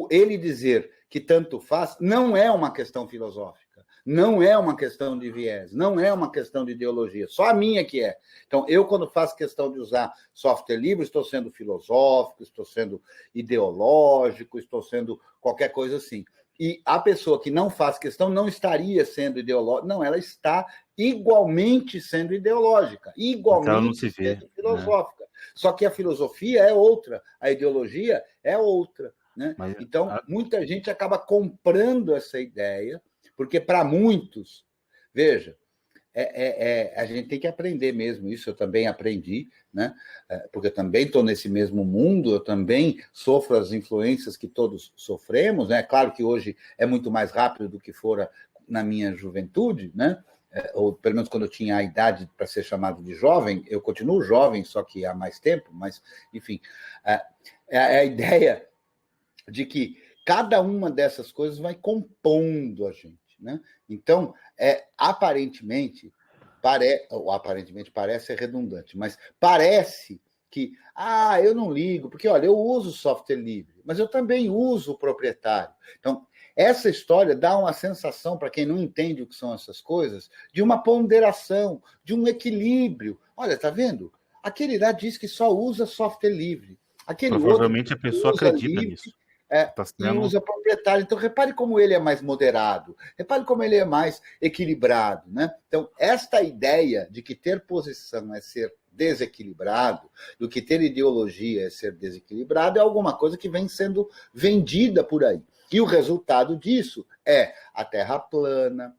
ele dizer que tanto faz não é uma questão filosófica. Não é uma questão de viés, não é uma questão de ideologia, só a minha que é. Então, eu, quando faço questão de usar software livre, estou sendo filosófico, estou sendo ideológico, estou sendo qualquer coisa assim. E a pessoa que não faz questão não estaria sendo ideológica, não, ela está igualmente sendo ideológica, igualmente sendo filosófica. Né? Só que a filosofia é outra, a ideologia é outra. Né? Então, muita gente acaba comprando essa ideia, porque para muitos, veja, a gente tem que aprender mesmo isso, eu também aprendi, né? Porque eu também estou nesse mesmo mundo, eu também sofro as influências que todos sofremos, né? Claro que hoje é muito mais rápido do que fora na minha juventude, né? Ou pelo menos quando eu tinha a idade para ser chamado de jovem, eu continuo jovem, só que há mais tempo, mas, enfim, a ideia de que cada uma dessas coisas vai compondo a gente, né? Então, aparentemente parece ser redundante, mas parece que, eu não ligo, porque, olha, eu uso software livre, mas eu também uso o proprietário. Então, essa história dá uma sensação, para quem não entende o que são essas coisas, de uma ponderação, de um equilíbrio. Olha, tá vendo? Aquele lá diz que só usa software livre. Aquele provavelmente outro a pessoa acredita livre, nisso. E usa proprietário. Então, repare como ele é mais moderado, repare como ele é mais equilibrado. Né? Então, esta ideia de que ter posição é ser desequilibrado, do que ter ideologia é ser desequilibrado, é alguma coisa que vem sendo vendida por aí. E o resultado disso é a terra plana,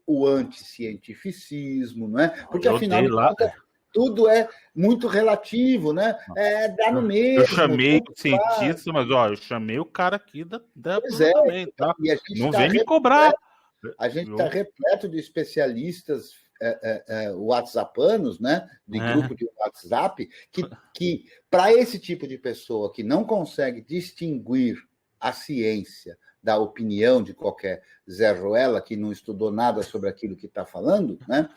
o anticientificismo, não é? Porque, afinal de contas, tudo é muito relativo, né? Dá no mesmo. Eu chamei o cientista, mas eu chamei o cara aqui da também, tá? E a gente não vem me cobrar. A gente está repleto de especialistas whatsappanos, né? De grupo de WhatsApp, que para esse tipo de pessoa que não consegue distinguir a ciência da opinião de qualquer Zé Ruela, que não estudou nada sobre aquilo que está falando, né?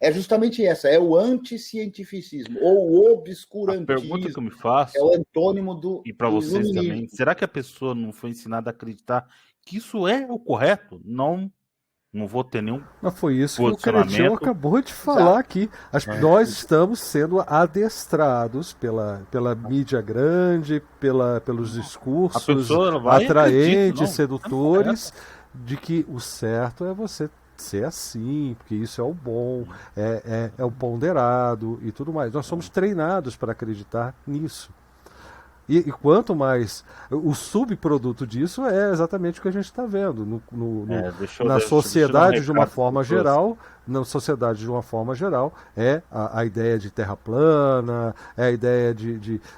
É justamente essa, é o anticientificismo, ou o obscurantismo. A pergunta que eu me faço, é o antônimo do e para vocês também, será que a pessoa não foi ensinada a acreditar que isso é o correto? Não vou ter nenhum. Mas foi isso que o Cretinho acabou de falar aqui. Nós estamos sendo adestrados pela mídia grande, pelos discursos atraentes, sedutores, de que o certo é você ser assim, porque isso é o bom, é o ponderado e tudo mais. Nós somos treinados para acreditar nisso. E quanto mais... O subproduto disso é exatamente o que a gente está vendo na sociedade de uma forma geral. Na sociedade de uma forma geral é a ideia de terra plana, é a ideia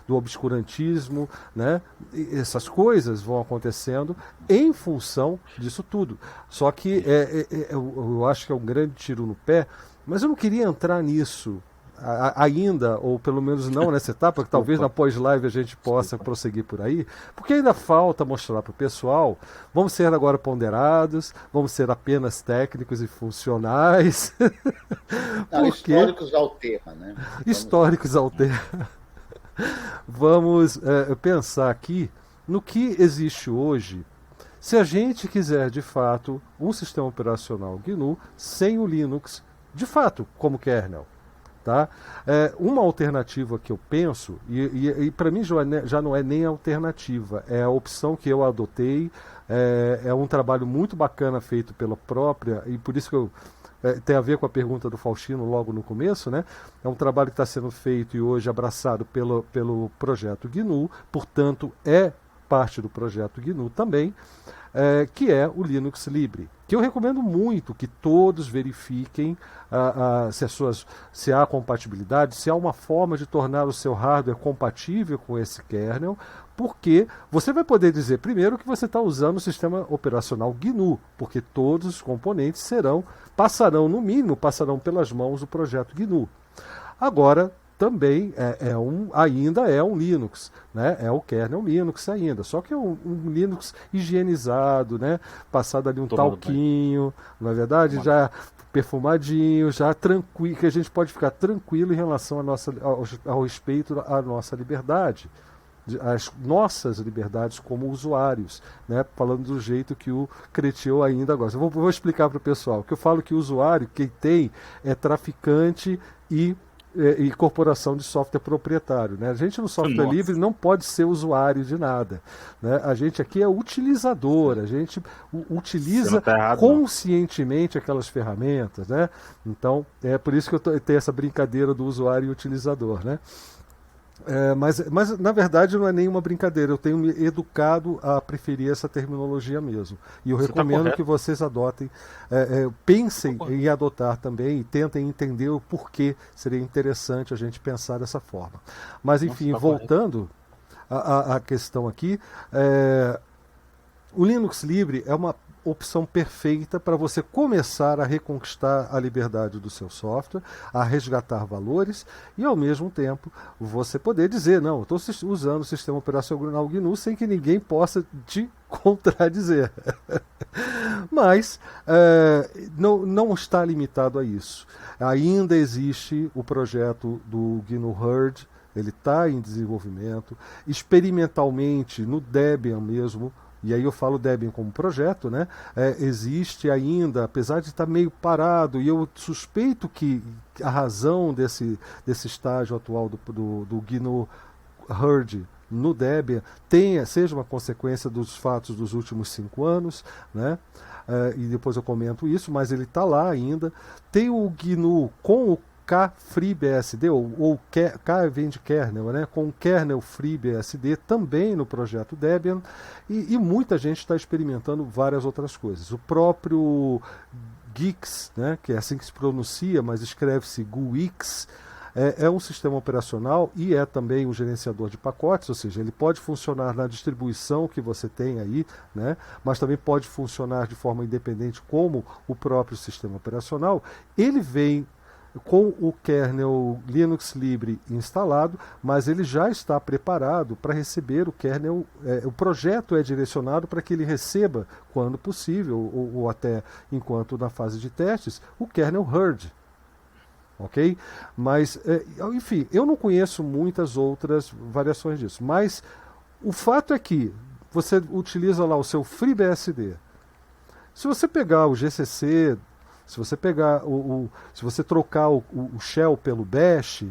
do obscurantismo, né? E essas coisas vão acontecendo em função disso tudo. Só que eu acho que é um grande tiro no pé, mas eu não queria entrar nisso ainda, ou pelo menos não nessa etapa, que talvez na pós-live a gente possa prosseguir por aí, porque ainda falta mostrar para o pessoal, vamos ser agora ponderados, vamos ser apenas técnicos e funcionais. Históricos ao tema, né? Históricos ao tema. Vamos pensar aqui no que existe hoje, se a gente quiser de fato um sistema operacional GNU sem o Linux, de fato, como kernel. Tá? Uma alternativa que eu penso, e para mim já não é nem alternativa, é a opção que eu adotei, é um trabalho muito bacana feito pela própria, e por isso que tem a ver com a pergunta do Faustino logo no começo, né? É um trabalho que está sendo feito e hoje abraçado pelo projeto GNU, portanto é parte do projeto GNU também, que é o Linux Libre, que eu recomendo muito que todos verifiquem se há compatibilidade, se há uma forma de tornar o seu hardware compatível com esse kernel, porque você vai poder dizer primeiro que você está usando o sistema operacional GNU, porque todos os componentes passarão pelas mãos do projeto GNU. Agora, também ainda é um Linux, né? É o kernel Linux ainda, só que é um Linux higienizado, né? Passado ali um talquinho, na verdade, já perfumadinho, já tranquilo, que a gente pode ficar tranquilo em relação ao respeito à nossa liberdade. as nossas liberdades como usuários, né? Falando do jeito que o Creteu ainda gosta. Vou explicar para o pessoal. Que eu falo que o usuário, quem tem, é traficante e corporação de software proprietário, né? A gente no software livre não pode ser usuário de nada, né? A gente aqui é utilizador, a gente utiliza conscientemente aquelas ferramentas, né? Então é por isso que eu tenho essa brincadeira do usuário e utilizador, né? Mas na verdade não é nenhuma brincadeira, eu tenho me educado a preferir essa terminologia mesmo. E eu recomendo que vocês adotem, pensem em adotar também e tentem entender o porquê seria interessante a gente pensar dessa forma. Mas enfim, voltando à questão aqui, o Linux Livre é uma opção perfeita para você começar a reconquistar a liberdade do seu software, a resgatar valores e, ao mesmo tempo, você poder dizer, não, eu estou usando o sistema operacional GNU sem que ninguém possa te contradizer. Mas não está limitado a isso. Ainda existe o projeto do GNU Hurd, ele está em desenvolvimento, experimentalmente no Debian mesmo. E aí eu falo Debian como projeto, né? Existe ainda, apesar de estar meio parado, e eu suspeito que a razão desse estágio atual do GNU Hurd no Debian seja uma consequência dos fatos dos últimos 5 anos, né? E depois eu comento isso, mas ele está lá ainda. Tem o GNU com o KFreeBSD, ou K vem de kernel, né? Com o kernel FreeBSD também no projeto Debian, e muita gente está experimentando várias outras coisas. O próprio Guix, né? Que é assim que se pronuncia, mas escreve-se GUIX, é um sistema operacional e é também um gerenciador de pacotes, ou seja, ele pode funcionar na distribuição que você tem aí, né? Mas também pode funcionar de forma independente como o próprio sistema operacional. Ele vem com o kernel Linux Libre instalado, mas ele já está preparado para receber o kernel, o projeto é direcionado para que ele receba, quando possível, ou até enquanto na fase de testes, o kernel Hurd. Ok? Mas, enfim, eu não conheço muitas outras variações disso, mas o fato é que você utiliza lá o seu FreeBSD. Se você pegar o GCC, se você pegar se você trocar o shell pelo bash,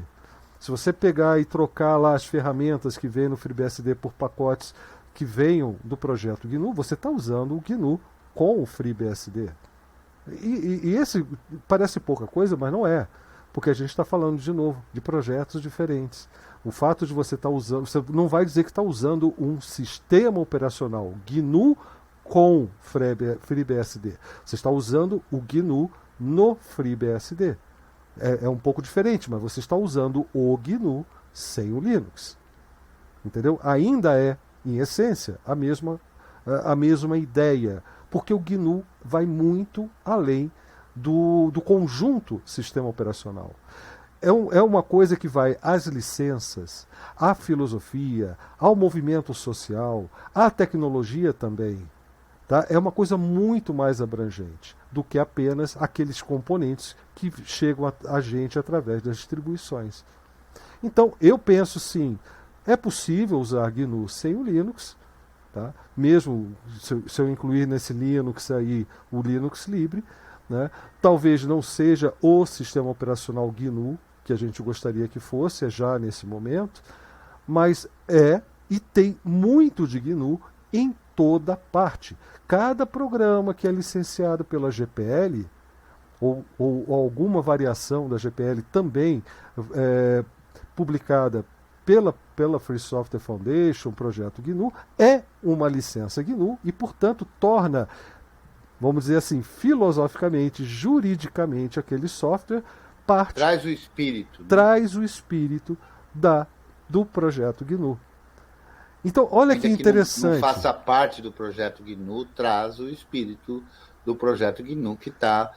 se você pegar e trocar lá as ferramentas que vêm no FreeBSD por pacotes que venham do projeto GNU, você está usando o GNU com o FreeBSD. E esse parece pouca coisa, mas não é, porque a gente está falando de novo de projetos diferentes. O fato de você estar usando, você não vai dizer que está usando um sistema operacional GNU com FreeBSD. Você está usando o GNU no FreeBSD. É um pouco diferente, mas você está usando o GNU sem o Linux. Entendeu? Ainda é, em essência, a mesma ideia, porque o GNU vai muito além do conjunto sistema operacional. É uma coisa que vai às licenças, à filosofia, ao movimento social, à tecnologia também. Tá? É uma coisa muito mais abrangente do que apenas aqueles componentes que chegam a gente através das distribuições. Então, eu penso sim, é possível usar GNU sem o Linux, tá? Mesmo se eu incluir nesse Linux aí o Linux Livre, né? Talvez não seja o sistema operacional GNU que a gente gostaria que fosse, já nesse momento, mas e tem muito de GNU em toda parte. Cada programa que é licenciado pela GPL, ou alguma variação da GPL também publicada pela Free Software Foundation, projeto GNU, é uma licença GNU e, portanto, torna, vamos dizer assim, filosoficamente, juridicamente, aquele software parte... Traz o espírito. Né? Traz o espírito do projeto GNU. Então, olha que interessante. Não faça parte do projeto GNU, traz o espírito do projeto GNU que está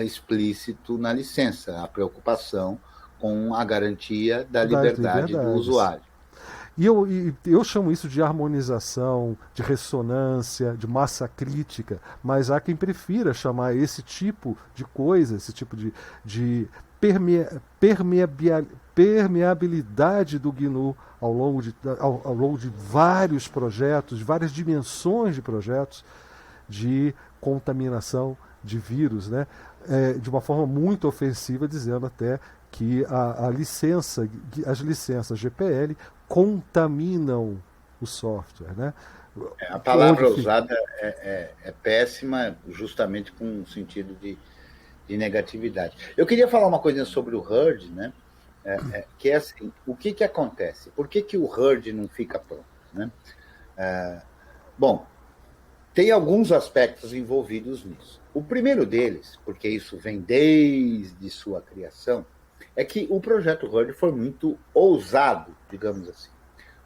explícito na licença, a preocupação com a garantia da liberdade do usuário. E eu chamo isso de harmonização, de ressonância, de massa crítica, mas há quem prefira chamar esse tipo de coisa, esse tipo de permeabilidade do GNU ao longo de vários projetos, várias dimensões de projetos de contaminação de vírus, né? De uma forma muito ofensiva, dizendo até que as licenças GPL contaminam o software, né? A palavra usada é péssima, justamente com um sentido de negatividade. Eu queria falar uma coisa sobre o HURD, né? Que é assim, o que acontece? Por que o HURD não fica pronto, né? Bom, tem alguns aspectos envolvidos nisso. O primeiro deles, porque isso vem desde sua criação, é que o projeto HURD foi muito ousado, digamos assim,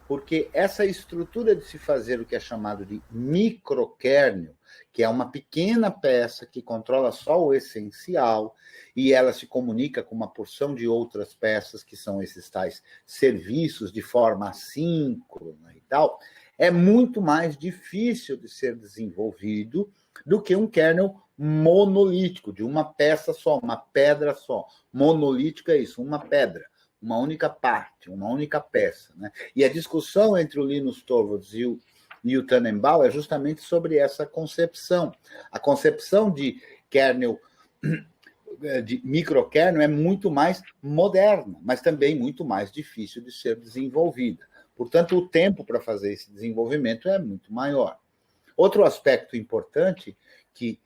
porque essa estrutura de se fazer o que é chamado de microkernel, que é uma pequena peça que controla só o essencial, e ela se comunica com uma porção de outras peças, que são esses tais serviços de forma assíncrona e tal, é muito mais difícil de ser desenvolvido do que um kernel monolítico, de uma peça só, uma pedra só. Monolítico é isso, uma pedra, uma única parte, uma única peça, né? E a discussão entre o Linus Torvalds e o Tannenbaum é justamente sobre essa concepção. A concepção de kernel, de microkernel, é muito mais moderna, mas também muito mais difícil de ser desenvolvida. Portanto, o tempo para fazer esse desenvolvimento é muito maior. Outro aspecto importante que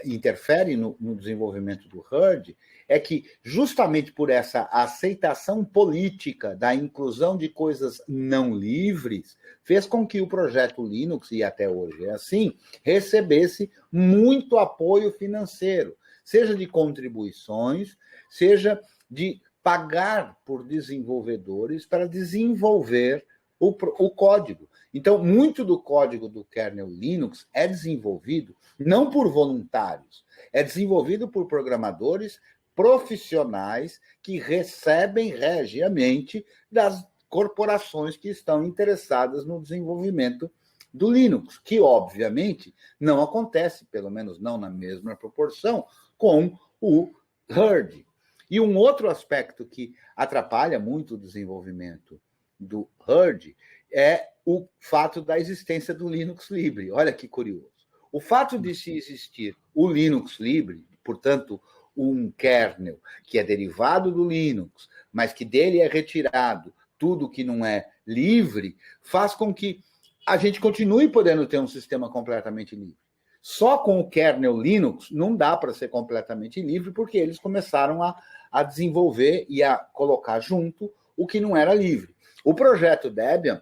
interfere no desenvolvimento do HURD é que, justamente por essa aceitação política da inclusão de coisas não livres, fez com que o projeto Linux, e até hoje é assim, recebesse muito apoio financeiro, seja de contribuições, seja de pagar por desenvolvedores para desenvolver o código. Então, muito do código do kernel Linux é desenvolvido não por voluntários, é desenvolvido por programadores profissionais que recebem regiamente das corporações que estão interessadas no desenvolvimento do Linux, que, obviamente, não acontece, pelo menos não na mesma proporção, com o HURD. E um outro aspecto que atrapalha muito o desenvolvimento do HURD é o fato da existência do Linux Libre. Olha que curioso. O fato de se existir o Linux Libre, portanto, um kernel que é derivado do Linux, mas que dele é retirado tudo que não é livre, faz com que a gente continue podendo ter um sistema completamente livre. Só com o kernel Linux não dá para ser completamente livre, porque eles começaram a desenvolver e a colocar junto o que não era livre. O projeto Debian,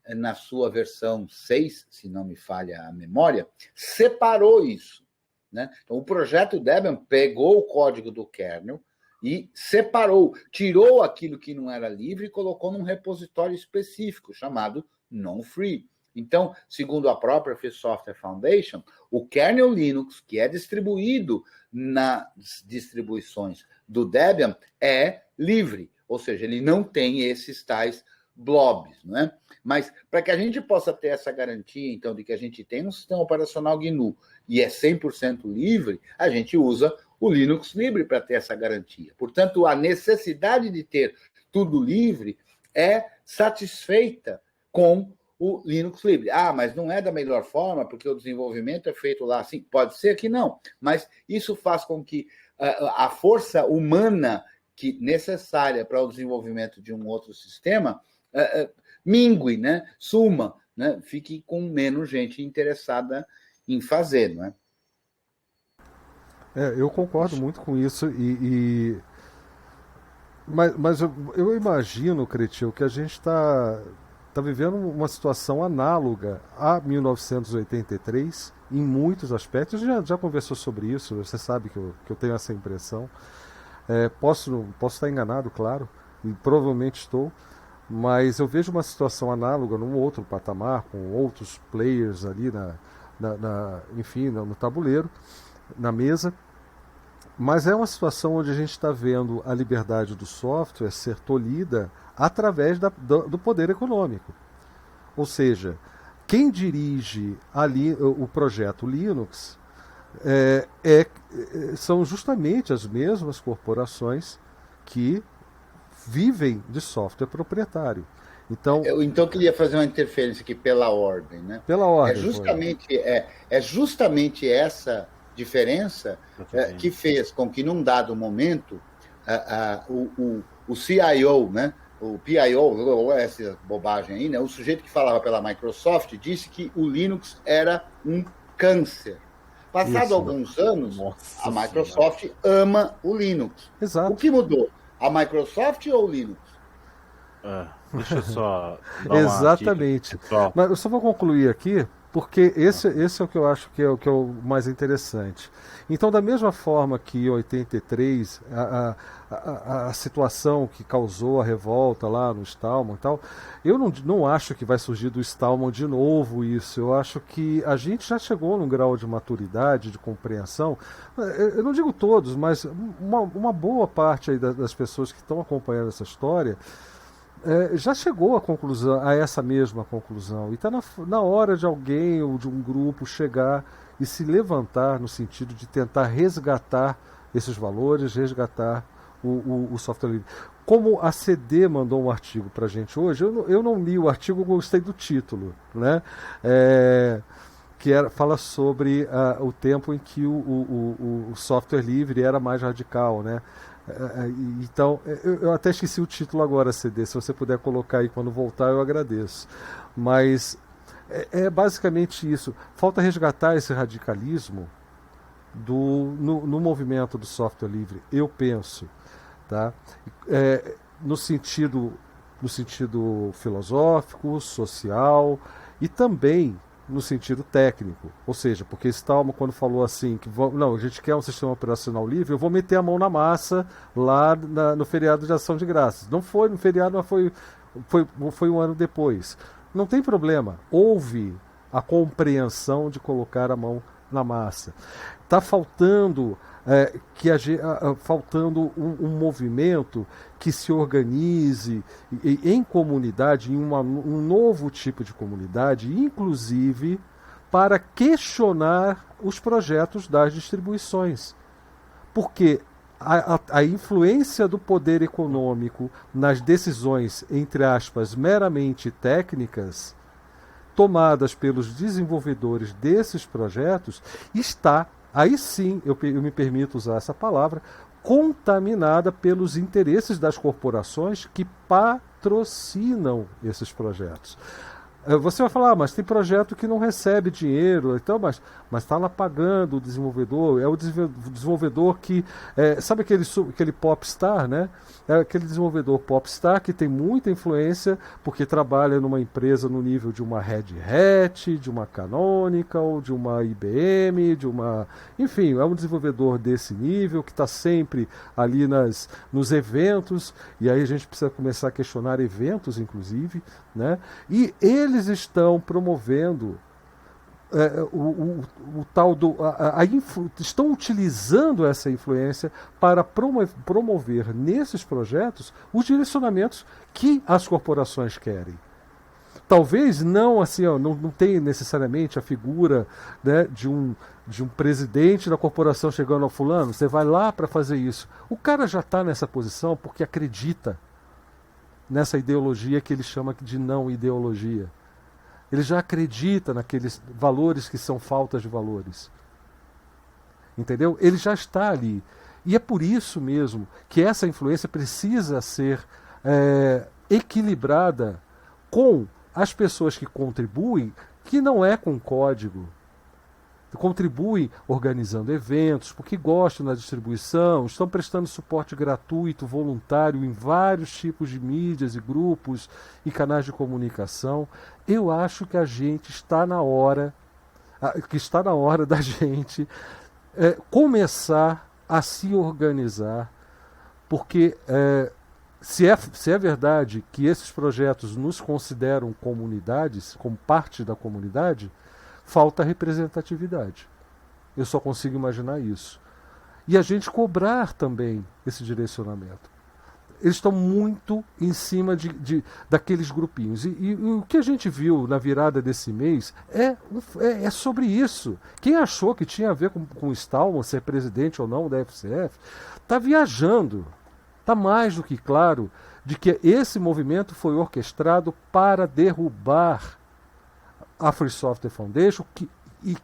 na sua versão 6, se não me falha a memória, separou isso, né? Então, o projeto Debian pegou o código do kernel e separou, tirou aquilo que não era livre e colocou num repositório específico, chamado non-free. Então, segundo a própria Free Software Foundation, o kernel Linux, que é distribuído nas distribuições do Debian, é livre, ou seja, ele não tem esses tais blobs, né? Mas para que a gente possa ter essa garantia, então, de que a gente tem um sistema operacional GNU e é 100% livre, a gente usa o Linux Libre para ter essa garantia. Portanto, a necessidade de ter tudo livre é satisfeita com o Linux Libre. Ah, mas não é da melhor forma, porque o desenvolvimento é feito lá assim. Pode ser que não, mas isso faz com que a força humana que necessária para o desenvolvimento de um outro sistema mingue, né? Suma, né? Fique com menos gente interessada em fazer, não é? Eu concordo muito com isso, mas eu imagino, Cretil, que a gente está vivendo uma situação análoga a 1983 em muitos aspectos. Já conversou sobre isso, você sabe que eu tenho essa impressão. Posso estar enganado, claro, e provavelmente estou, mas eu vejo uma situação análoga num outro patamar, com outros players ali enfim, no tabuleiro, na mesa. Mas é uma situação onde a gente está vendo a liberdade do software ser tolhida através do poder econômico. Ou seja, quem dirige ali o projeto Linux são justamente as mesmas corporações que vivem de software proprietário. Então, eu queria fazer uma interferência aqui pela ordem, né? Pela ordem. É justamente essa diferença que fez com que, num dado momento, o CIO, né? O PIO, essa bobagem aí, né? O sujeito que falava pela Microsoft disse que o Linux era um câncer. Passado alguns anos, a Microsoft ama o Linux. Exato. O que mudou? A Microsoft ou o Linux? Deixa eu só dar uma Exatamente. dica, mas eu só vou concluir aqui, porque esse é o que eu acho que é o mais interessante. Então, da mesma forma que em 83, a situação que causou a revolta lá no Stallman e tal, eu não acho que vai surgir do Stallman de novo isso. Eu acho que a gente já chegou num grau de maturidade, de compreensão. Eu não digo todos, mas uma boa parte aí das pessoas que estão acompanhando essa história já chegou a essa mesma conclusão. E está na hora de alguém ou de um grupo chegar e se levantar no sentido de tentar resgatar esses valores, resgatar o software livre. Como a CD mandou um artigo para a gente hoje, eu não li o artigo, gostei do título, né? Fala sobre o tempo em que o software livre era mais radical, né? Então, eu até esqueci o título agora, CD. Se você puder colocar aí quando voltar, eu agradeço. Mas é basicamente isso. Falta resgatar esse radicalismo no movimento do software livre, eu penso, tá? No sentido filosófico, social e também no sentido técnico. Ou seja, porque Stallman, quando falou assim, a gente quer um sistema operacional livre, eu vou meter a mão na massa lá no feriado de Ação de Graças. Não foi no feriado, mas foi um ano depois. Não tem problema. Houve a compreensão de colocar a mão na massa. Está faltando faltando um movimento que se organize em comunidade, em um novo tipo de comunidade, inclusive para questionar os projetos das distribuições. Porque a influência do poder econômico nas decisões, entre aspas, meramente técnicas, tomadas pelos desenvolvedores desses projetos, está, aí sim, eu me permito usar essa palavra, contaminada pelos interesses das corporações que patrocinam esses projetos. Você vai falar, mas tem projeto que não recebe dinheiro, então, mas está lá pagando o desenvolvedor, é o desenvolvedor que... sabe aquele popstar, né? É aquele desenvolvedor popstar que tem muita influência porque trabalha numa empresa no nível de uma Red Hat, de uma Canonical, de uma IBM, enfim, é um desenvolvedor desse nível que está sempre ali nos eventos, e aí a gente precisa começar a questionar eventos, inclusive, né? E eles estão promovendo o tal estão utilizando essa influência para promover nesses projetos os direcionamentos que as corporações querem. Talvez não assim, não tem necessariamente a figura, né, de um presidente da corporação chegando ao fulano, você vai lá para fazer isso. O cara já está nessa posição porque acredita nessa ideologia que ele chama de não ideologia. Ele já acredita naqueles valores que são faltas de valores. Entendeu? Ele já está ali. E é por isso mesmo que essa influência precisa ser equilibrada com as pessoas que contribuem, que não é com código. Contribuem organizando eventos, porque gostam da distribuição, estão prestando suporte gratuito, voluntário em vários tipos de mídias e grupos e canais de comunicação. Eu acho que a gente está na hora da gente começar a se organizar, porque se é verdade que esses projetos nos consideram comunidades, como parte da comunidade, falta representatividade. Eu só consigo imaginar isso. E a gente cobrar também esse direcionamento. Eles estão muito em cima daqueles grupinhos. E o que a gente viu na virada desse mês é sobre isso. Quem achou que tinha a ver com o Stallman ser presidente ou não da FCF, está viajando. Está mais do que claro de que esse movimento foi orquestrado para derrubar a Free Software Foundation,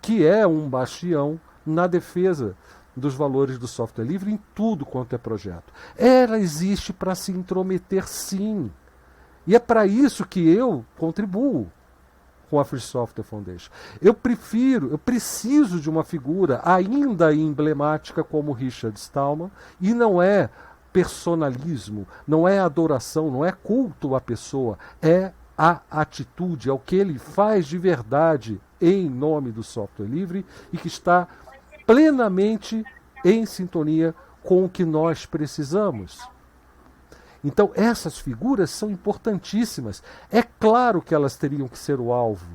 que é um bastião na defesa dos valores do software livre em tudo quanto é projeto. Ela existe para se intrometer, sim. E é para isso que eu contribuo com a Free Software Foundation. Eu preciso de uma figura ainda emblemática como Richard Stallman, e não é personalismo, não é adoração, não é culto à pessoa, é a atitude, é o que ele faz de verdade em nome do software livre e que está plenamente em sintonia com o que nós precisamos. Então, essas figuras são importantíssimas. É claro que elas teriam que ser o alvo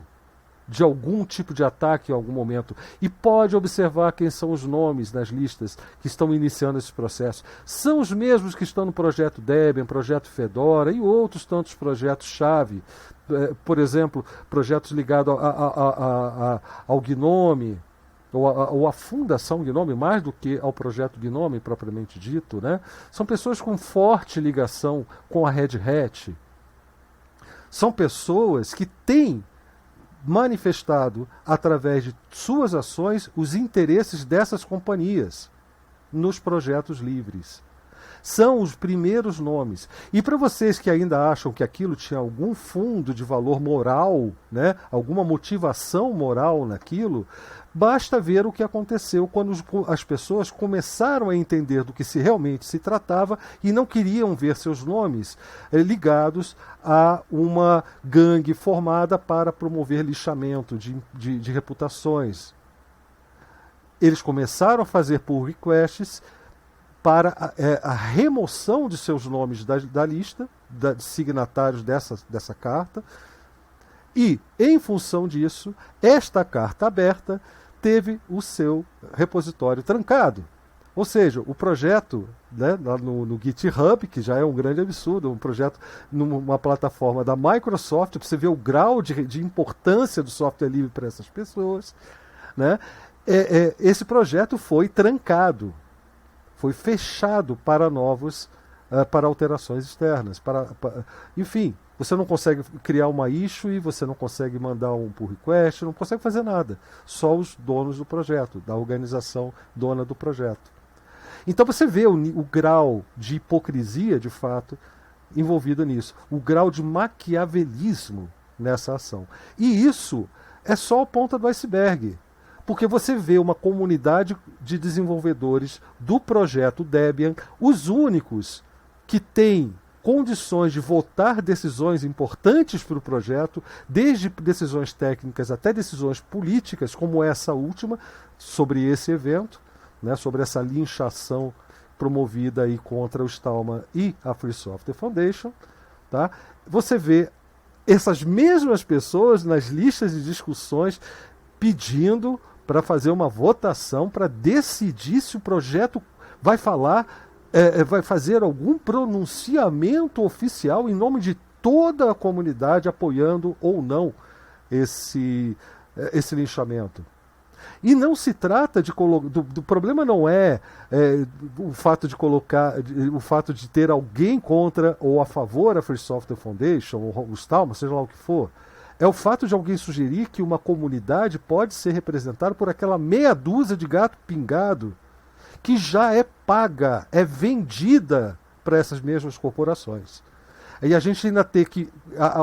de algum tipo de ataque em algum momento. E pode observar quem são os nomes nas listas que estão iniciando esse processo. São os mesmos que estão no projeto Debian, projeto Fedora e outros tantos projetos-chave. Por exemplo, projetos ligados ao GNOME, ou a fundação GNOME, mais do que ao projeto GNOME propriamente dito, né? São pessoas com forte ligação com a Red Hat. São pessoas que têm manifestado, através de suas ações, os interesses dessas companhias nos projetos livres. São os primeiros nomes. E para vocês que ainda acham que aquilo tinha algum fundo de valor moral, né, alguma motivação moral naquilo, basta ver o que aconteceu quando as pessoas começaram a entender do que realmente se tratava e não queriam ver seus nomes ligados a uma gangue formada para promover lixamento de reputações. Eles começaram a fazer pull requests para a remoção de seus nomes da lista, de signatários dessa carta, e, em função disso, esta carta aberta teve o seu repositório trancado. Ou seja, o projeto, né, no GitHub, que já é um grande absurdo, um projeto numa plataforma da Microsoft, para você ver o grau de importância do software livre para essas pessoas, né, esse projeto foi trancado. Foi fechado para para alterações externas. Enfim, você não consegue criar uma issue, você não consegue mandar um pull request, não consegue fazer nada. Só os donos do projeto, da organização dona do projeto. Então você vê o grau de hipocrisia, de fato, envolvido nisso. O grau de maquiavelismo nessa ação. E isso é só a ponta do iceberg. Porque você vê uma comunidade de desenvolvedores do projeto Debian, os únicos que têm condições de votar decisões importantes para o projeto, desde decisões técnicas até decisões políticas, como essa última, sobre esse evento, né, sobre essa linchação promovida aí contra o Stallman e a Free Software Foundation. Tá? Você vê essas mesmas pessoas nas listas de discussões pedindo para fazer uma votação para decidir se o projeto vai fazer algum pronunciamento oficial em nome de toda a comunidade apoiando ou não esse linchamento. E não se trata de do problema não é o fato de o fato de ter alguém contra ou a favor da Free Software Foundation ou o Stallman, seja lá o que for. É o fato de alguém sugerir que uma comunidade pode ser representada por aquela meia dúzia de gato pingado que já é paga, é vendida para essas mesmas corporações. E a gente ainda tem que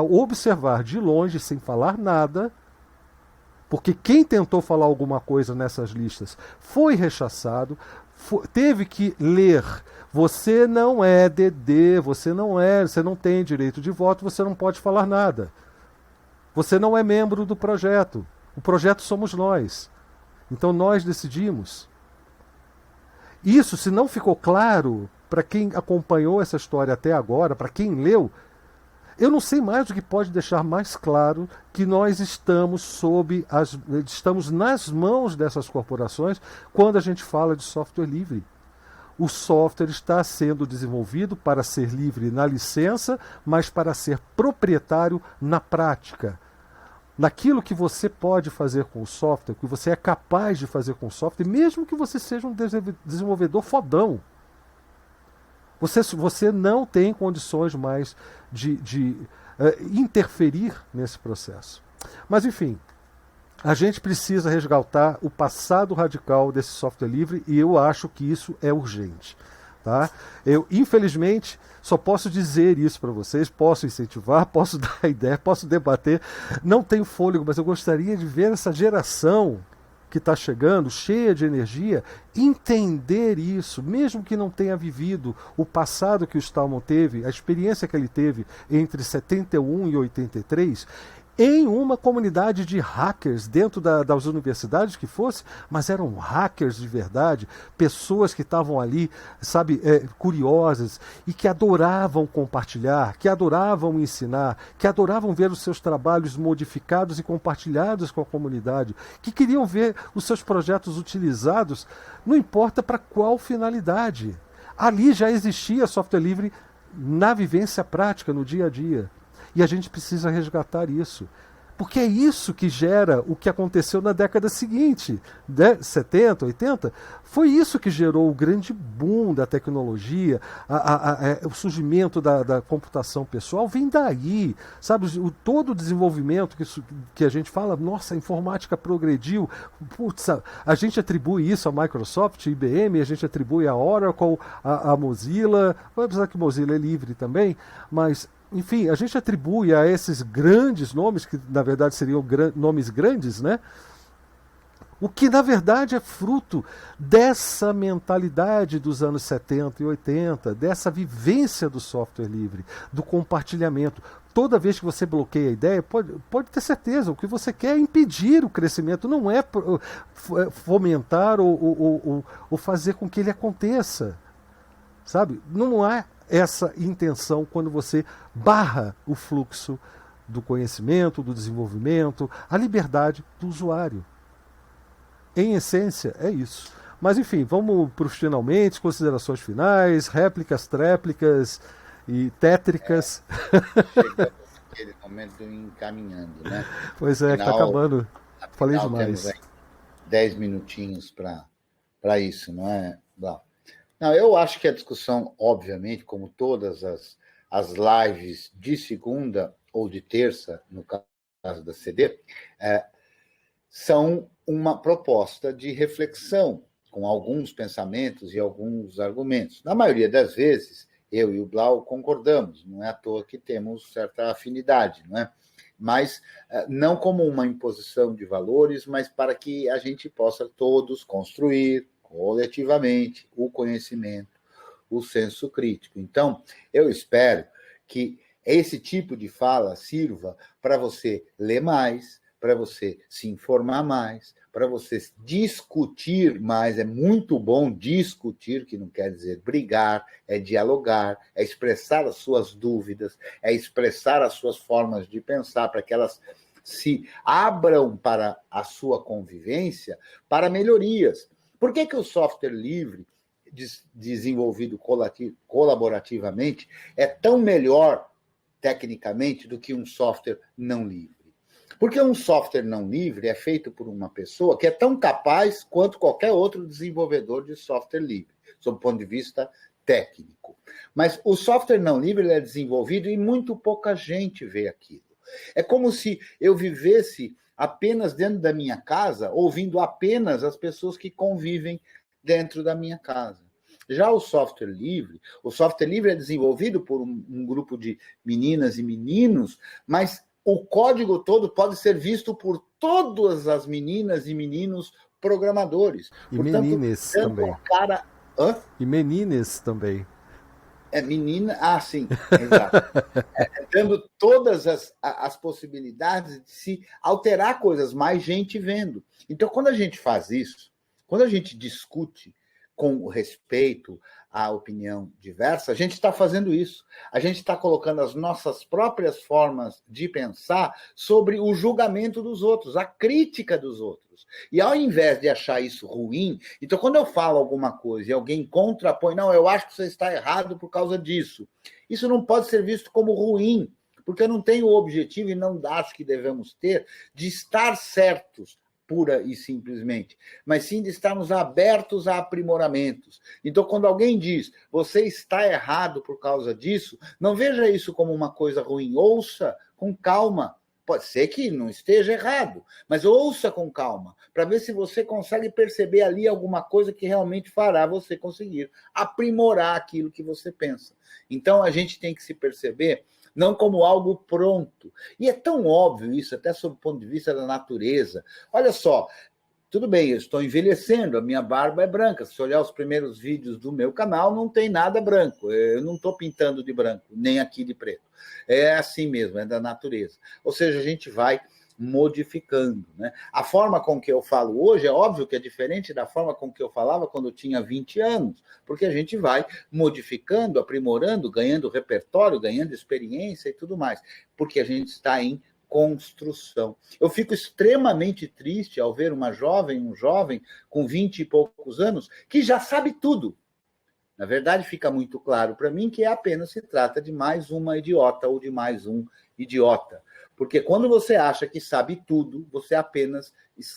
observar de longe, sem falar nada, porque quem tentou falar alguma coisa nessas listas foi rechaçado, teve que ler. Você não é DD, você não tem direito de voto, você não pode falar nada. Você não é membro do projeto. O projeto somos nós. Então nós decidimos. Isso, se não ficou claro para quem acompanhou essa história até agora, para quem leu, eu não sei mais o que pode deixar mais claro que nós estamos nas mãos dessas corporações quando a gente fala de software livre. O software está sendo desenvolvido para ser livre na licença, mas para ser proprietário na prática. Naquilo que você pode fazer com o software, que você é capaz de fazer com o software, mesmo que você seja um desenvolvedor fodão. Você não tem condições mais de interferir nesse processo. Mas, enfim, a gente precisa resgatar o passado radical desse software livre e eu acho que isso é urgente. Tá? Eu, infelizmente, só posso dizer isso para vocês, posso incentivar, posso dar ideia, posso debater. Não tenho fôlego, mas eu gostaria de ver essa geração que está chegando, cheia de energia, entender isso, mesmo que não tenha vivido o passado que o Stallman teve, a experiência que ele teve entre 71 e 83, em uma comunidade de hackers dentro das universidades que fosse, mas eram hackers de verdade, pessoas que estavam ali, sabe, curiosas e que adoravam compartilhar, que adoravam ensinar, que adoravam ver os seus trabalhos modificados e compartilhados com a comunidade, que queriam ver os seus projetos utilizados, não importa para qual finalidade. Ali já existia software livre na vivência prática, no dia a dia. E a gente precisa resgatar isso. Porque é isso que gera o que aconteceu na década seguinte, 70, 80. Foi isso que gerou o grande boom da tecnologia, o surgimento da computação pessoal vem daí. Sabe, todo o desenvolvimento que a gente fala, nossa, a informática progrediu. Putz, a gente atribui isso à Microsoft, IBM, a gente atribui à Oracle, à Mozilla, apesar que Mozilla é livre também, mas... Enfim, a gente atribui a esses grandes nomes, que na verdade seriam nomes grandes, né? O que na verdade é fruto dessa mentalidade dos anos 70 e 80, dessa vivência do software livre, do compartilhamento. Toda vez que você bloqueia a ideia, pode ter certeza, o que você quer é impedir o crescimento, não é fomentar ou fazer com que ele aconteça. Sabe? Não há essa intenção quando você barra o fluxo do conhecimento, do desenvolvimento, a liberdade do usuário. Em essência, é isso. Mas, enfim, vamos para os finalmente, considerações finais, réplicas, tréplicas e tétricas. Chega aquele momento encaminhando, né? Pois é, que está acabando. Falei demais. Temos 10 minutinhos para isso, não é, Blau? Não, eu acho que a discussão, obviamente, como todas as lives de segunda ou de terça, no caso da CD, são uma proposta de reflexão, com alguns pensamentos e alguns argumentos. Na maioria das vezes, eu e o Blau concordamos, não é à toa que temos certa afinidade, não é? Mas não como uma imposição de valores, mas para que a gente possa todos construir coletivamente o conhecimento, o senso crítico. Então, eu espero que esse tipo de fala sirva para você ler mais, para você se informar mais, para você discutir mais. É muito bom discutir, que não quer dizer brigar, é dialogar, é expressar as suas dúvidas, é expressar as suas formas de pensar, para que elas se abram para a sua convivência, para melhorias. Por que o software livre, desenvolvido colaborativamente, é tão melhor tecnicamente do que um software não livre? Porque um software não livre é feito por uma pessoa que é tão capaz quanto qualquer outro desenvolvedor de software livre, sob o ponto de vista técnico. Mas o software não livre ele é desenvolvido e muito pouca gente vê aquilo. É como se eu vivesse apenas dentro da minha casa, ouvindo apenas as pessoas que convivem dentro da minha casa. Já o software livre é desenvolvido por um grupo de meninas e meninos, mas o código todo pode ser visto por todas as meninas e meninos programadores. E menines também. E menines também. Menina, sim, exato. Dando todas as possibilidades de se alterar coisas, mais gente vendo. Então, quando a gente faz isso, quando a gente discute com respeito à opinião diversa, a gente está fazendo isso. A gente está colocando as nossas próprias formas de pensar sobre o julgamento dos outros, a crítica dos outros. E ao invés de achar isso ruim, então quando eu falo alguma coisa e alguém contrapõe, não, eu acho que você está errado por causa disso, isso não pode ser visto como ruim, porque eu não tenho o objetivo, e não acho que devemos ter, de estar certos pura e simplesmente, mas sim de estarmos abertos a aprimoramentos. Então, quando alguém diz, você está errado por causa disso, não veja isso como uma coisa ruim, ouça com calma. Pode ser que não esteja errado, mas ouça com calma, para ver se você consegue perceber ali alguma coisa que realmente fará você conseguir aprimorar aquilo que você pensa. Então, a gente tem que se perceber não como algo pronto. E é tão óbvio isso, até sob o ponto de vista da natureza. Olha só, tudo bem, eu estou envelhecendo, a minha barba é branca. Se olhar os primeiros vídeos do meu canal, não tem nada branco. Eu não estou pintando de branco, nem aqui de preto. É assim mesmo, é da natureza. Ou seja, a gente vai modificando, né? A forma com que eu falo hoje é óbvio que é diferente da forma com que eu falava quando eu tinha 20 anos, porque a gente vai modificando, aprimorando, ganhando repertório, ganhando experiência e tudo mais, porque a gente está em construção. Eu fico extremamente triste ao ver um jovem com 20 e poucos anos que já sabe tudo. Na verdade, fica muito claro para mim que apenas se trata de mais uma idiota ou de mais um idiota. Porque quando você acha que sabe tudo, você apenas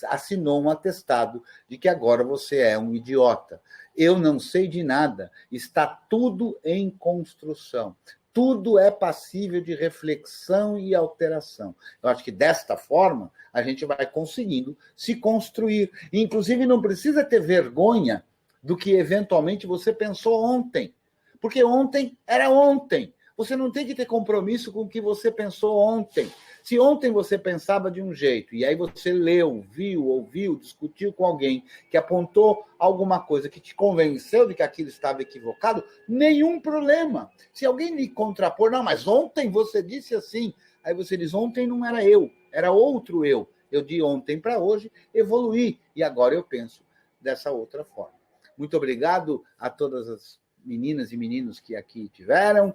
assinou um atestado de que agora você é um idiota. Eu não sei de nada, está tudo em construção. Tudo é passível de reflexão e alteração. Eu acho que desta forma a gente vai conseguindo se construir. E, inclusive, não precisa ter vergonha do que eventualmente você pensou ontem. Porque ontem era ontem. Você não tem que ter compromisso com o que você pensou ontem. Se ontem você pensava de um jeito, e aí você leu, viu, ouviu, discutiu com alguém que apontou alguma coisa que te convenceu de que aquilo estava equivocado, nenhum problema. Se alguém lhe contrapor, não, mas ontem você disse assim, aí você diz, ontem não era eu, era outro eu. Eu de ontem para hoje evoluí, e agora eu penso dessa outra forma. Muito obrigado a todas as meninas e meninos que aqui tiveram,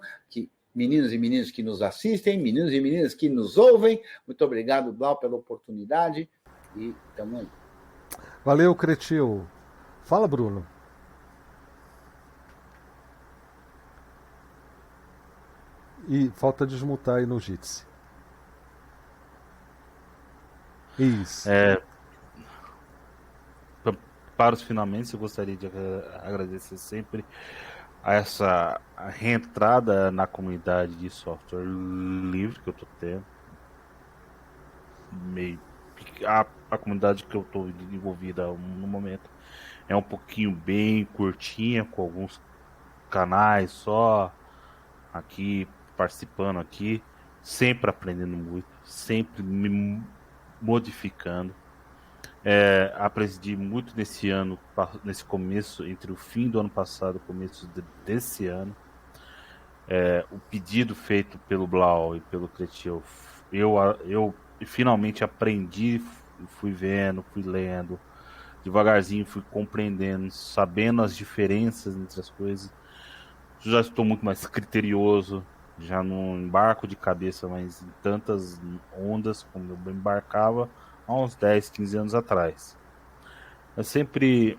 meninos e meninas que nos assistem, meninos e meninas que nos ouvem. Muito obrigado, Blau, pela oportunidade. E estamos aí. Valeu, Cretil. Fala, Bruno. E falta desmutar aí no Jitsi. Isso. Para os finalmente, eu gostaria de agradecer sempre a essa reentrada na comunidade de software livre que eu estou tendo. A comunidade que eu estou envolvida no momento é um pouquinho bem curtinha, com alguns canais só aqui, participando aqui, sempre aprendendo muito, sempre me modificando. Aprendi muito nesse ano, nesse começo, entre o fim do ano passado e o começo desse ano. O pedido feito pelo Blau e pelo Cretil, eu finalmente aprendi, fui vendo, fui lendo, devagarzinho fui compreendendo, sabendo as diferenças entre as coisas. Já estou muito mais criterioso, já não embarco de cabeça mais em tantas ondas como eu embarcava há uns 10, 15 anos atrás. É sempre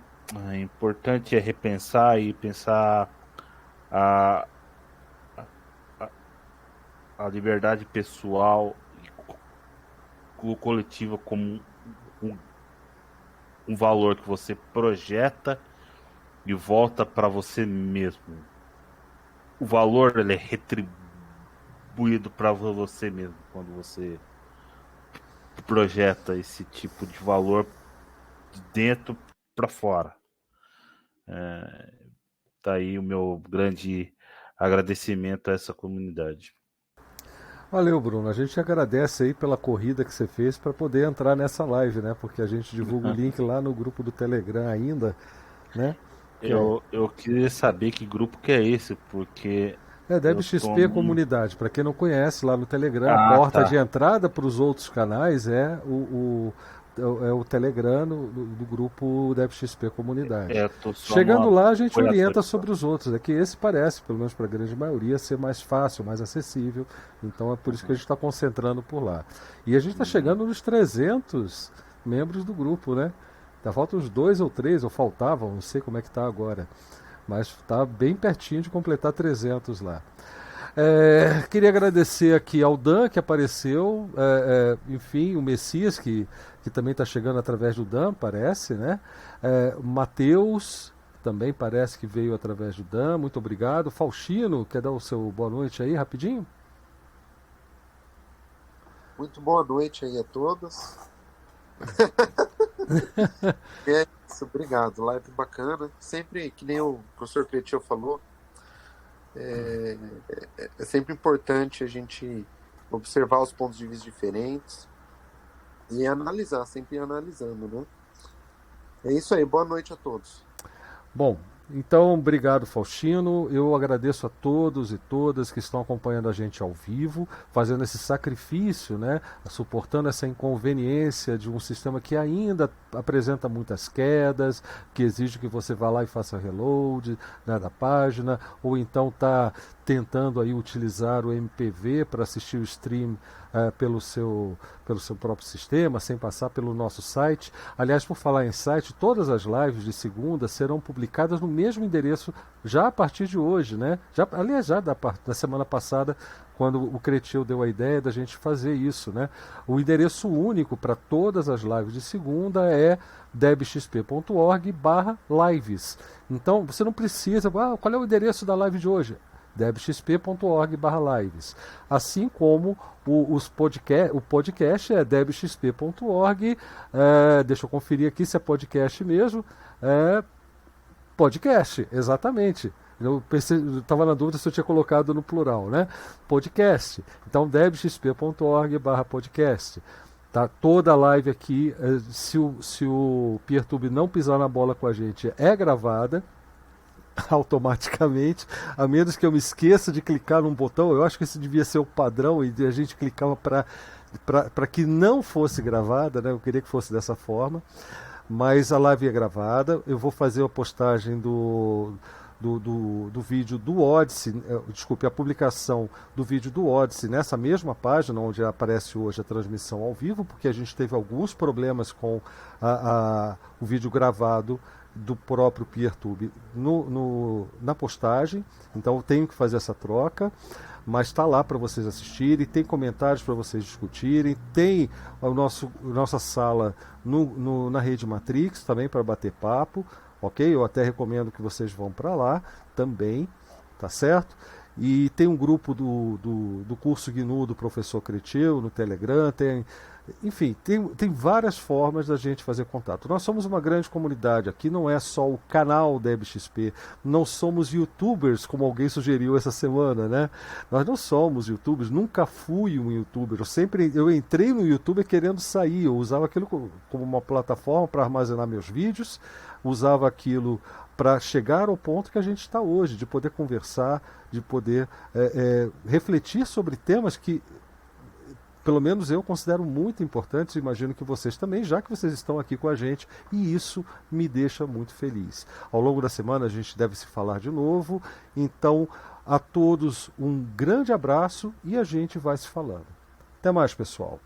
importante repensar e pensar a liberdade pessoal e coletiva como um valor que você projeta e volta para você mesmo. O valor ele é retribuído para você mesmo quando você projeta esse tipo de valor de dentro para fora. Tá aí o meu grande agradecimento a essa comunidade. Valeu, Bruno. A gente agradece aí pela corrida que você fez para poder entrar nessa live, né? Porque a gente divulga o link lá no grupo do Telegram ainda, né? Eu queria saber que grupo que é esse, porque... DebXP Comunidade. Para quem não conhece, lá no Telegram, a porta de entrada para os outros canais é o Telegram do grupo DebXP Comunidade. Chegando lá, a gente orienta sobre os outros. É que esse parece, pelo menos para a grande maioria, ser mais fácil, mais acessível. Então é por isso que a gente está concentrando por lá. E a gente está chegando nos 300 membros do grupo, né? Faltam uns 2 ou 3, ou faltavam, não sei como é que está agora. Mas está bem pertinho de completar 300 lá. Queria agradecer aqui ao Dan, que apareceu, enfim, o Messias, que também está chegando através do Dan, parece, né? O Matheus também parece que veio através do Dan, muito obrigado. Faustino, quer dar o seu boa noite aí, rapidinho? Muito boa noite aí a todos. É isso, obrigado. Live bacana. Sempre, que nem o professor Cretil falou, é sempre importante a gente observar os pontos de vista diferentes e analisar, sempre ir analisando, né? É isso aí, boa noite a todos. Bom, então, obrigado, Faustino. Eu agradeço a todos e todas que estão acompanhando a gente ao vivo, fazendo esse sacrifício, né, suportando essa inconveniência de um sistema que ainda apresenta muitas quedas, que exige que você vá lá e faça reload, né, da página, ou então está tentando aí utilizar o MPV para assistir o stream pelo seu próprio sistema, sem passar pelo nosso site. Aliás, por falar em site, todas as lives de segunda serão publicadas no mesmo endereço já a partir de hoje, né? Aliás, já da semana passada, quando o Cretil deu a ideia da gente fazer isso, né? O endereço único para todas as lives de segunda é debxp.org/lives. Então, você não precisa, qual é o endereço da live de hoje? debxp.org/lives. Assim como o podcast é debxp.org. Deixa eu conferir aqui se é podcast mesmo. Podcast, exatamente. Eu estava na dúvida se eu tinha colocado no plural, né? Podcast. Então, debxp.org/podcast. Tá? Toda a live aqui, se o PeerTube não pisar na bola com a gente, é gravada automaticamente, a menos que eu me esqueça de clicar num botão. Eu acho que esse devia ser o padrão e a gente clicava para que não fosse gravada, né? Eu queria que fosse dessa forma, mas a live é gravada. Eu vou fazer a postagem do vídeo do Odyssey, desculpe, a publicação do vídeo do Odyssey nessa mesma página onde aparece hoje a transmissão ao vivo, porque a gente teve alguns problemas com o vídeo gravado do próprio PeerTube na postagem, então eu tenho que fazer essa troca, mas está lá para vocês assistirem, tem comentários para vocês discutirem, tem nossa sala na Rede Matrix também para bater papo, ok? Eu até recomendo que vocês vão para lá também, tá certo? E tem um grupo do curso GNU do professor Cretil no Telegram, enfim, tem várias formas da gente fazer contato. Nós somos uma grande comunidade, aqui não é só o canal DebXP, não somos youtubers, como alguém sugeriu essa semana, né? Nós não somos youtubers, nunca fui um youtuber, eu entrei no YouTube querendo sair, eu usava aquilo como uma plataforma para armazenar meus vídeos, usava aquilo para chegar ao ponto que a gente está hoje, de poder conversar, de poder refletir sobre temas que pelo menos eu considero muito importantes, imagino que vocês também, já que vocês estão aqui com a gente, e isso me deixa muito feliz. Ao longo da semana a gente deve se falar de novo, então a todos um grande abraço e a gente vai se falando. Até mais, pessoal.